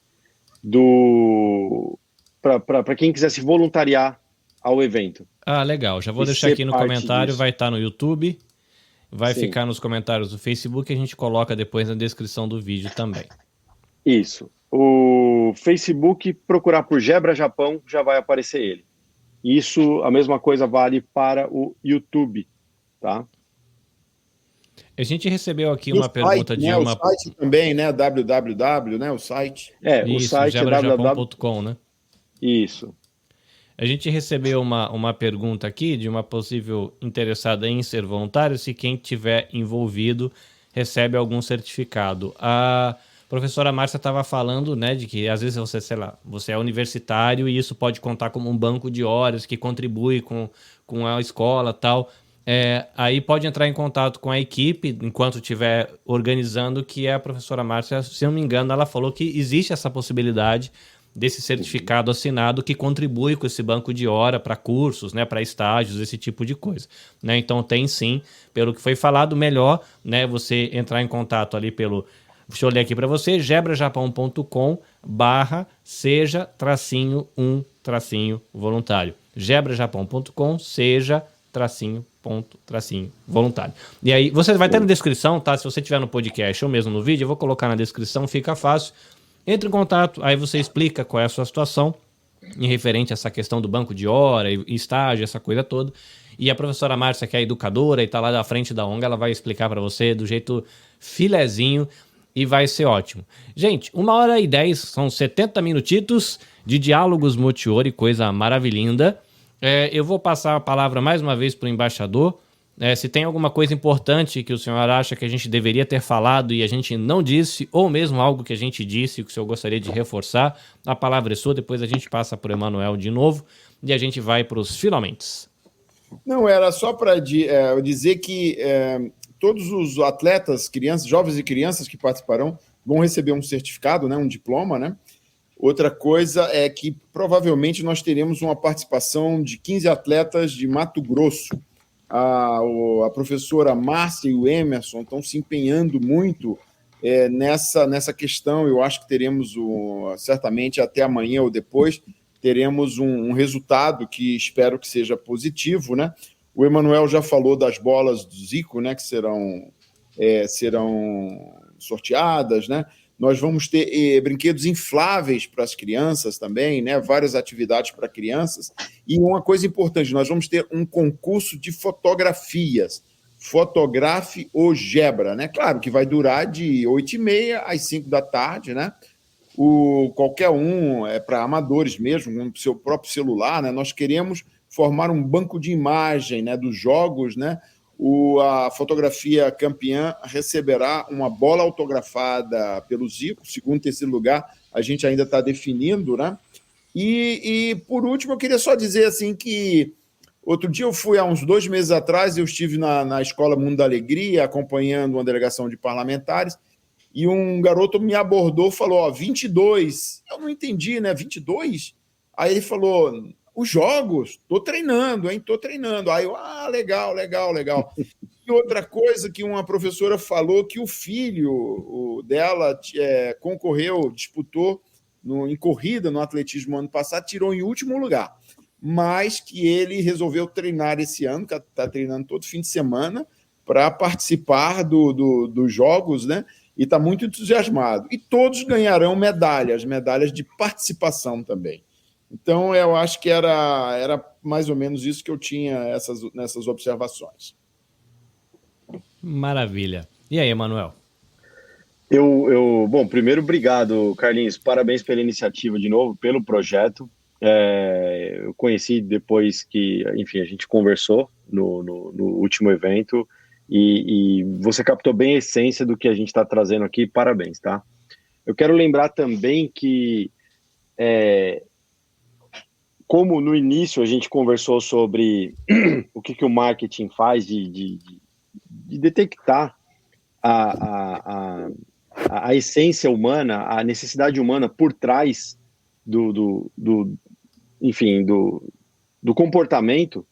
para quem quiser se voluntariar ao evento. Ah, legal. Já vou deixar aqui no comentário, vai estar no YouTube, vai ficar nos comentários do Facebook e a gente coloca depois na descrição do vídeo também. Isso. O Facebook, procurar por Gebra Japão, já vai aparecer ele. Isso, a mesma coisa vale para o YouTube, tá? A gente recebeu aqui uma pergunta de uma... O site também, né? www, né? O site. O site é gebrajapão.com, né? Isso. A gente recebeu uma pergunta aqui de uma possível interessada em ser voluntário, se quem tiver envolvido recebe algum certificado. A professora Márcia estava falando, né, de que às vezes você é universitário e isso pode contar como um banco de horas que contribui com a escola e tal. Aí pode entrar em contato com a equipe enquanto estiver organizando, que é a professora Márcia, se não me engano, ela falou que existe essa possibilidade desse certificado assinado que contribui com esse banco de hora para cursos, né, para estágios, esse tipo de coisa, né? Então tem sim, pelo que foi falado, melhor, né, você entrar em contato ali pelo... Deixa eu ler aqui para você, gebrajapão.com/seja-voluntário. gebrajapão.com, seja-voluntário. E aí, você vai ter na descrição, tá? Se você tiver no podcast ou mesmo no vídeo, eu vou colocar na descrição, fica fácil. Entre em contato, aí você explica qual é a sua situação em referente a essa questão do banco de hora e estágio, essa coisa toda. E a professora Márcia, que é educadora e tá lá da frente da ONG, ela vai explicar para você do jeito filezinho e vai ser ótimo. Gente, 1h10, são 70 minutitos de diálogos Motiori, coisa maravilhinda. Eu vou passar a palavra mais uma vez para o embaixador. Se tem alguma coisa importante que o senhor acha que a gente deveria ter falado e a gente não disse, ou mesmo algo que a gente disse e que o senhor gostaria de reforçar, a palavra é sua, depois a gente passa para o Emanuel de novo e a gente vai para os finalmente. Não, era só para dizer que todos os atletas, crianças, jovens e crianças que participarão vão receber um certificado, né, um diploma, né? Outra coisa é que provavelmente nós teremos uma participação de 15 atletas de Mato Grosso. A professora Márcia e o Emerson estão se empenhando muito nessa questão. Eu acho que teremos, certamente até amanhã ou depois, teremos um resultado que espero que seja positivo, né? O Emanuel já falou das bolas do Zico, né, que serão sorteadas, né? Nós vamos ter brinquedos infláveis para as crianças também, né? Várias atividades para crianças. E uma coisa importante, nós vamos ter um concurso de fotografias. Fotografe o Gebra, né? Claro que vai durar de 8h30 às 5 da tarde, né? Qualquer um, para amadores mesmo, com o seu próprio celular, né? Nós queremos formar um banco de imagem, né, dos jogos, né? A fotografia campeã receberá uma bola autografada pelo Zico, segundo e terceiro lugar, a gente ainda está definindo, né? E, por último, eu queria só dizer assim que outro dia eu fui, há uns 2 meses atrás, eu estive na Escola Mundo da Alegria, acompanhando uma delegação de parlamentares, e um garoto me abordou, falou, 22. Eu não entendi, né? 22? Aí ele falou... Os jogos, estou treinando, hein? Estou treinando. Aí eu, legal. E outra coisa que uma professora falou, que o filho dela disputou em corrida no atletismo ano passado, tirou em último lugar, mas que ele resolveu treinar esse ano, que está treinando todo fim de semana, para participar dos jogos, né? E está muito entusiasmado. E todos ganharão medalhas de participação também. Então, eu acho que era mais ou menos isso que eu tinha nessas observações. Maravilha. E aí, Emanuel? Bom, primeiro, obrigado, Carlinhos. Parabéns pela iniciativa de novo, pelo projeto. Eu conheci depois que, enfim, a gente conversou no último evento e você captou bem a essência do que a gente está trazendo aqui. Parabéns, tá? Eu quero lembrar também que... Como no início a gente conversou sobre o que o marketing faz de detectar a essência humana, a necessidade humana por trás do comportamento,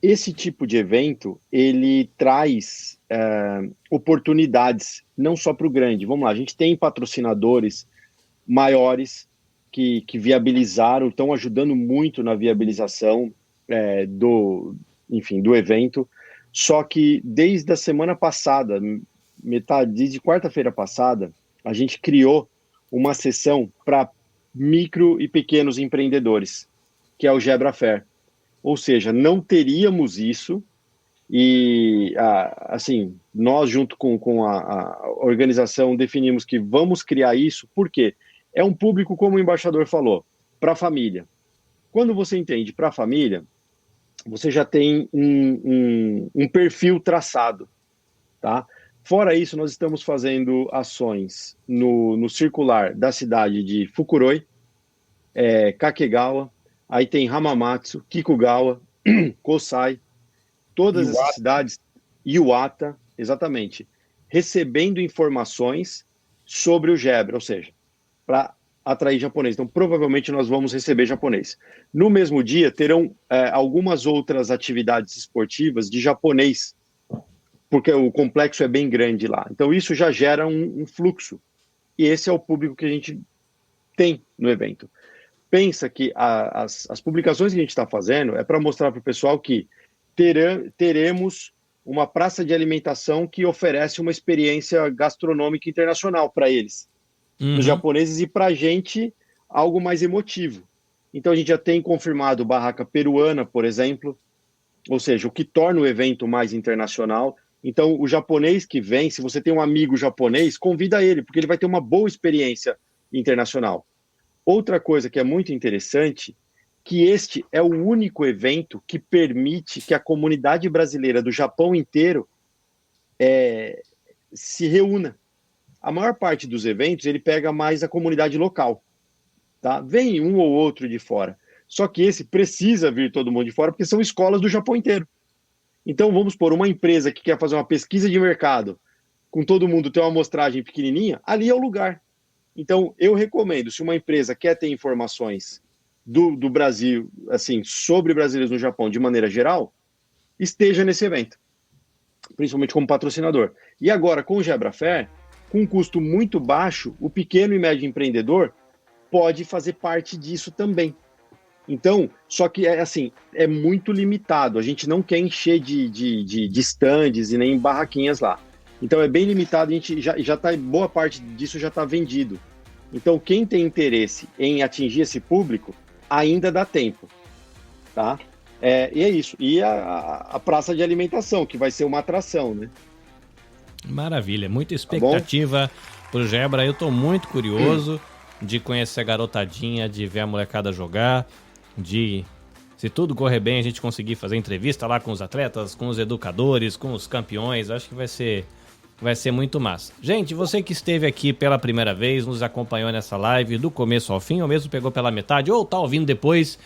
esse tipo de evento, ele traz oportunidades, não só para o grande. Vamos lá, a gente tem patrocinadores maiores que viabilizaram, estão ajudando muito na viabilização do evento, só que desde a semana passada, desde quarta-feira passada, a gente criou uma sessão para micro e pequenos empreendedores, que é o Gebra Fair. Ou seja, não teríamos isso e, assim, nós junto com a organização definimos que vamos criar isso, por quê? É um público, como o embaixador falou, para a família. Quando você entende para a família, você já tem um perfil traçado, tá? Fora isso, nós estamos fazendo ações no circular da cidade de Fukuroi, Kakegawa, aí tem Hamamatsu, Kikugawa, Kosai, todas essas cidades, Iwata, exatamente, recebendo informações sobre o Gebra, ou seja, para atrair japonês. Então, provavelmente, nós vamos receber japonês. No mesmo dia, terão algumas outras atividades esportivas de japonês, porque o complexo é bem grande lá. Então, isso já gera um fluxo. E esse é o público que a gente tem no evento. Pensa que as publicações que a gente está fazendo é para mostrar para o pessoal que teremos uma praça de alimentação que oferece uma experiência gastronômica internacional para eles. Os japoneses, e para a gente algo mais emotivo. Então a gente já tem confirmado barraca peruana, por exemplo, ou seja, o que torna o evento mais internacional. Então o japonês que vem, se você tem um amigo japonês, convida ele, porque ele vai ter uma boa experiência internacional. Outra coisa que é muito interessante, que este é o único evento que permite que a comunidade brasileira do Japão inteiro se reúna. A maior parte dos eventos, ele pega mais a comunidade local, tá? Vem um ou outro de fora. Só que esse precisa vir todo mundo de fora, porque são escolas do Japão inteiro. Então, vamos por uma empresa que quer fazer uma pesquisa de mercado, com todo mundo ter uma amostragem pequenininha, ali é o lugar. Então, eu recomendo, se uma empresa quer ter informações do Brasil, assim, sobre brasileiros no Japão de maneira geral, esteja nesse evento, principalmente como patrocinador. E agora, com o Gebrafair, com um custo muito baixo, o pequeno e médio empreendedor pode fazer parte disso também. Então, só que é muito limitado. A gente não quer encher de stands e nem barraquinhas lá. Então é bem limitado, a gente já tá, boa parte disso já está vendido. Então, quem tem interesse em atingir esse público, ainda dá tempo, tá? E é isso. E a praça de alimentação, que vai ser uma atração, né? Maravilha, muita expectativa pro Gebra. Eu tô muito curioso de conhecer a garotadinha, de ver a molecada jogar, se tudo correr bem, a gente conseguir fazer entrevista lá com os atletas, com os educadores, com os campeões. Acho que vai ser muito massa. Gente, você que esteve aqui pela primeira vez, nos acompanhou nessa live do começo ao fim, ou mesmo pegou pela metade, ou tá ouvindo depois,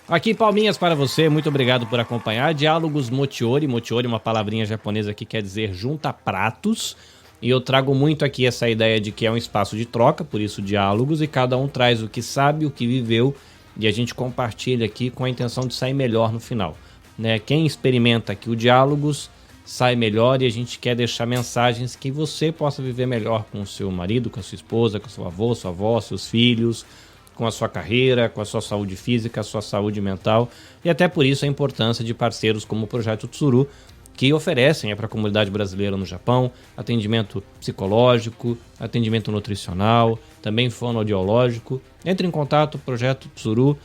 aqui palminhas para você, muito obrigado por acompanhar. Diálogos Mochiori, Mochiori é uma palavrinha japonesa que quer dizer junta pratos, e eu trago muito aqui essa ideia de que é um espaço de troca, por isso diálogos, e cada um traz o que sabe, o que viveu, e a gente compartilha aqui com a intenção de sair melhor no final, né? Quem experimenta aqui o Diálogos sai melhor, e a gente quer deixar mensagens que você possa viver melhor com o seu marido, com a sua esposa, com o seu avô, sua avó, seus filhos, com a sua carreira, com a sua saúde física, a sua saúde mental, e até por isso a importância de parceiros como o Projeto Tsuru, que oferecem para a comunidade brasileira no Japão atendimento psicológico, atendimento nutricional, também fonoaudiológico. Entre em contato, Projeto Tsuru,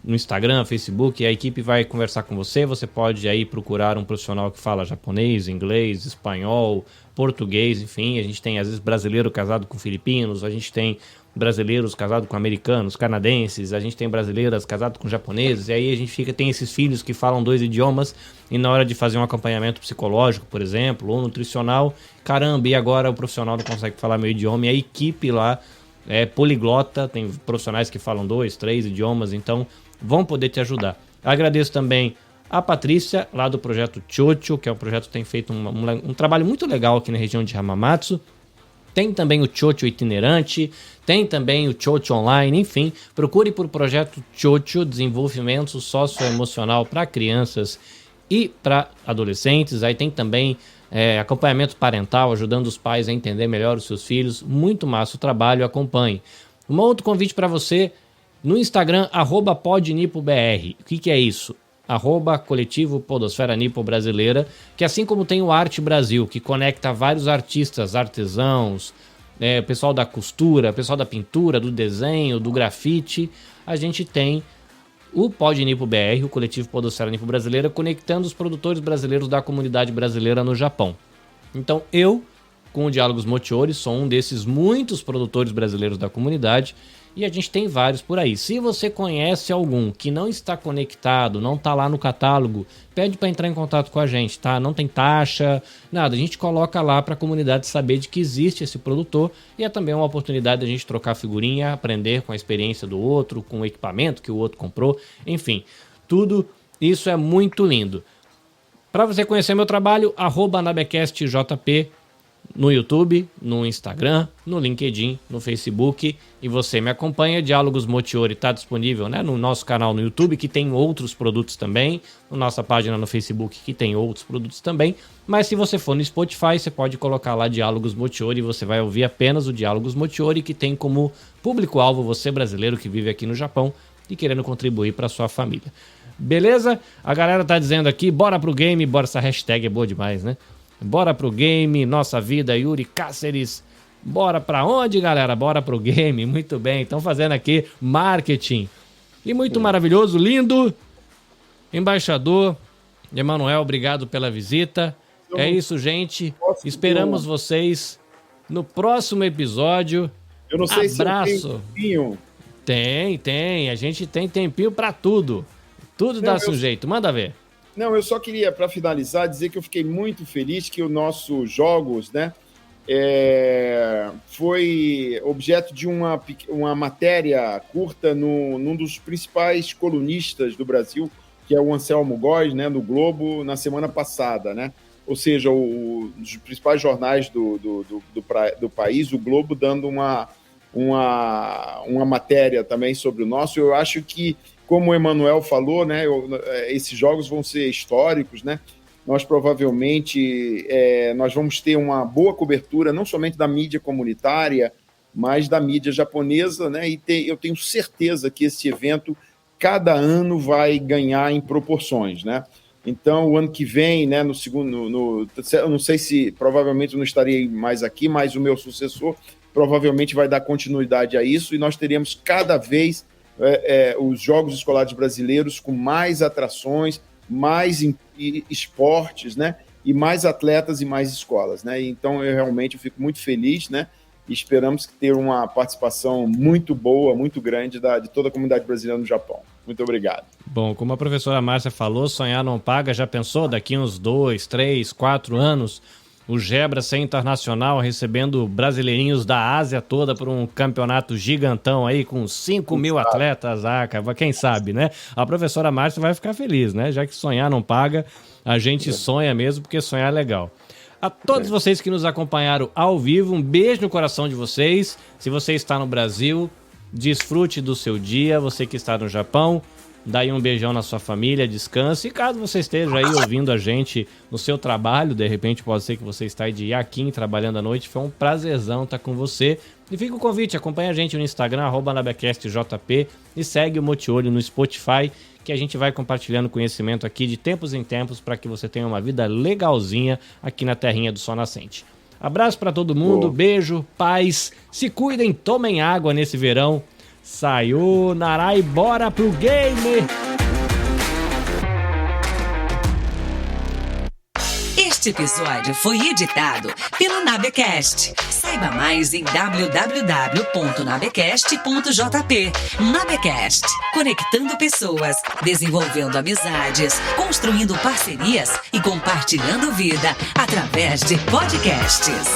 no Instagram, Facebook, e a equipe vai conversar com você. Você pode aí procurar um profissional que fala japonês, inglês, espanhol, português, enfim. A gente tem, às vezes, brasileiro casado com filipinos, a gente tem brasileiros casados com americanos, canadenses, a gente tem brasileiras casadas com japoneses, e aí a gente tem esses filhos que falam 2 idiomas, e na hora de fazer um acompanhamento psicológico, por exemplo, ou nutricional, caramba, e agora o profissional não consegue falar meu idioma, e a equipe lá é poliglota, tem profissionais que falam 2, 3 idiomas, então vão poder te ajudar. Agradeço também a Patrícia, lá do projeto Chocho, que é um projeto que tem feito um trabalho muito legal aqui na região de Hamamatsu. Tem também o Chocho itinerante, tem também o Chocho online, enfim, procure por projeto Chocho, desenvolvimento socioemocional para crianças e para adolescentes. Aí tem também acompanhamento parental, ajudando os pais a entender melhor os seus filhos. Muito massa o trabalho, acompanhe. Um outro convite para você no Instagram, @podnipobr. O que é isso? @coletivo Podosfera Nipo Brasileira, que assim como tem o Arte Brasil, que conecta vários artistas, artesãos, pessoal da costura, pessoal da pintura, do desenho, do grafite, a gente tem o Pod Nipo BR, o coletivo Podosfera Nipo Brasileira, conectando os produtores brasileiros da comunidade brasileira no Japão. Então eu, com o Diálogos Mochiori, sou um desses muitos produtores brasileiros da comunidade, e a gente tem vários por aí. Se você conhece algum que não está conectado, não está lá no catálogo, pede para entrar em contato com a gente, tá? Não tem taxa, nada. A gente coloca lá para a comunidade saber de que existe esse produtor, e é também uma oportunidade de a gente trocar figurinha, aprender com a experiência do outro, com o equipamento que o outro comprou, enfim. Tudo isso é muito lindo. Para você conhecer meu trabalho, @anabecastjp, no YouTube, no Instagram, no LinkedIn, no Facebook, e você me acompanha. Diálogos Mochiori está disponível, né, no nosso canal no YouTube, que tem outros produtos também, na nossa página no Facebook, que tem outros produtos também, mas se você for no Spotify, você pode colocar lá Diálogos Mochiori, e você vai ouvir apenas o Diálogos Mochiori, que tem como público-alvo você brasileiro que vive aqui no Japão e querendo contribuir para sua família. Beleza? A galera tá dizendo aqui, bora pro game, bora, essa hashtag é boa demais, né? Bora pro game, nossa vida, Yuri Cáceres. Bora pra onde, galera? Bora pro game, muito bem. Estão fazendo aqui marketing. E muito maravilhoso, lindo. Embaixador Emanuel, obrigado pela visita. É isso, gente. Esperamos vocês no próximo episódio. Eu não sei Abraço. Se eu tenho tempinho. Tem. A gente tem tempinho pra tudo. Tudo dá sujeito. Manda ver. Não, eu só queria, para finalizar, dizer que eu fiquei muito feliz que o nosso Jogos, né, foi objeto de uma matéria curta num dos principais colunistas do Brasil, que é o Anselmo Góes, né, no Globo, na semana passada, né? Ou seja, os principais jornais do país, o Globo, dando uma uma matéria também sobre o nosso. Eu acho que, como o Emanuel falou, né, esses jogos vão ser históricos, né? Nós provavelmente nós vamos ter uma boa cobertura, não somente da mídia comunitária, mas da mídia japonesa, né? E eu tenho certeza que esse evento, cada ano, vai ganhar em proporções, né? Então, o ano que vem, né, no segundo... eu não sei se, provavelmente, eu não estarei mais aqui, mas o meu sucessor provavelmente vai dar continuidade a isso, e nós teremos cada vez os Jogos Escolares Brasileiros com mais atrações, mais esportes, né? E mais atletas e mais escolas, né? Então, eu realmente fico muito feliz, né? E esperamos ter uma participação muito boa, muito grande de toda a comunidade brasileira no Japão. Muito obrigado. Bom, como a professora Márcia falou, sonhar não paga. Já pensou daqui uns 2, 3, 4 anos o Gebra ser internacional, recebendo brasileirinhos da Ásia toda por um campeonato gigantão aí com 5 mil atletas? Quem sabe, né? A professora Márcia vai ficar feliz, né? Já que sonhar não paga, a gente sonha mesmo, porque sonhar é legal. A todos vocês que nos acompanharam ao vivo, um beijo no coração de vocês. Se você está no Brasil, desfrute do seu dia. Você que está no Japão, dá aí um beijão na sua família, descanse. E caso você esteja aí ouvindo a gente no seu trabalho, de repente pode ser que você está de Yaquim trabalhando à noite, foi um prazerzão estar com você. E fica o convite, acompanha a gente no Instagram, @nabecastjp, e segue o Motiolho no Spotify, que a gente vai compartilhando conhecimento aqui de tempos em tempos para que você tenha uma vida legalzinha aqui na terrinha do Sol Nascente. Abraço para todo mundo, beijo, paz, se cuidem, tomem água nesse verão. Sayonara e bora pro game! Este episódio foi editado pelo Nabecast. Saiba mais em www.nabecast.jp. Nabecast, conectando pessoas, desenvolvendo amizades, construindo parcerias e compartilhando vida através de podcasts.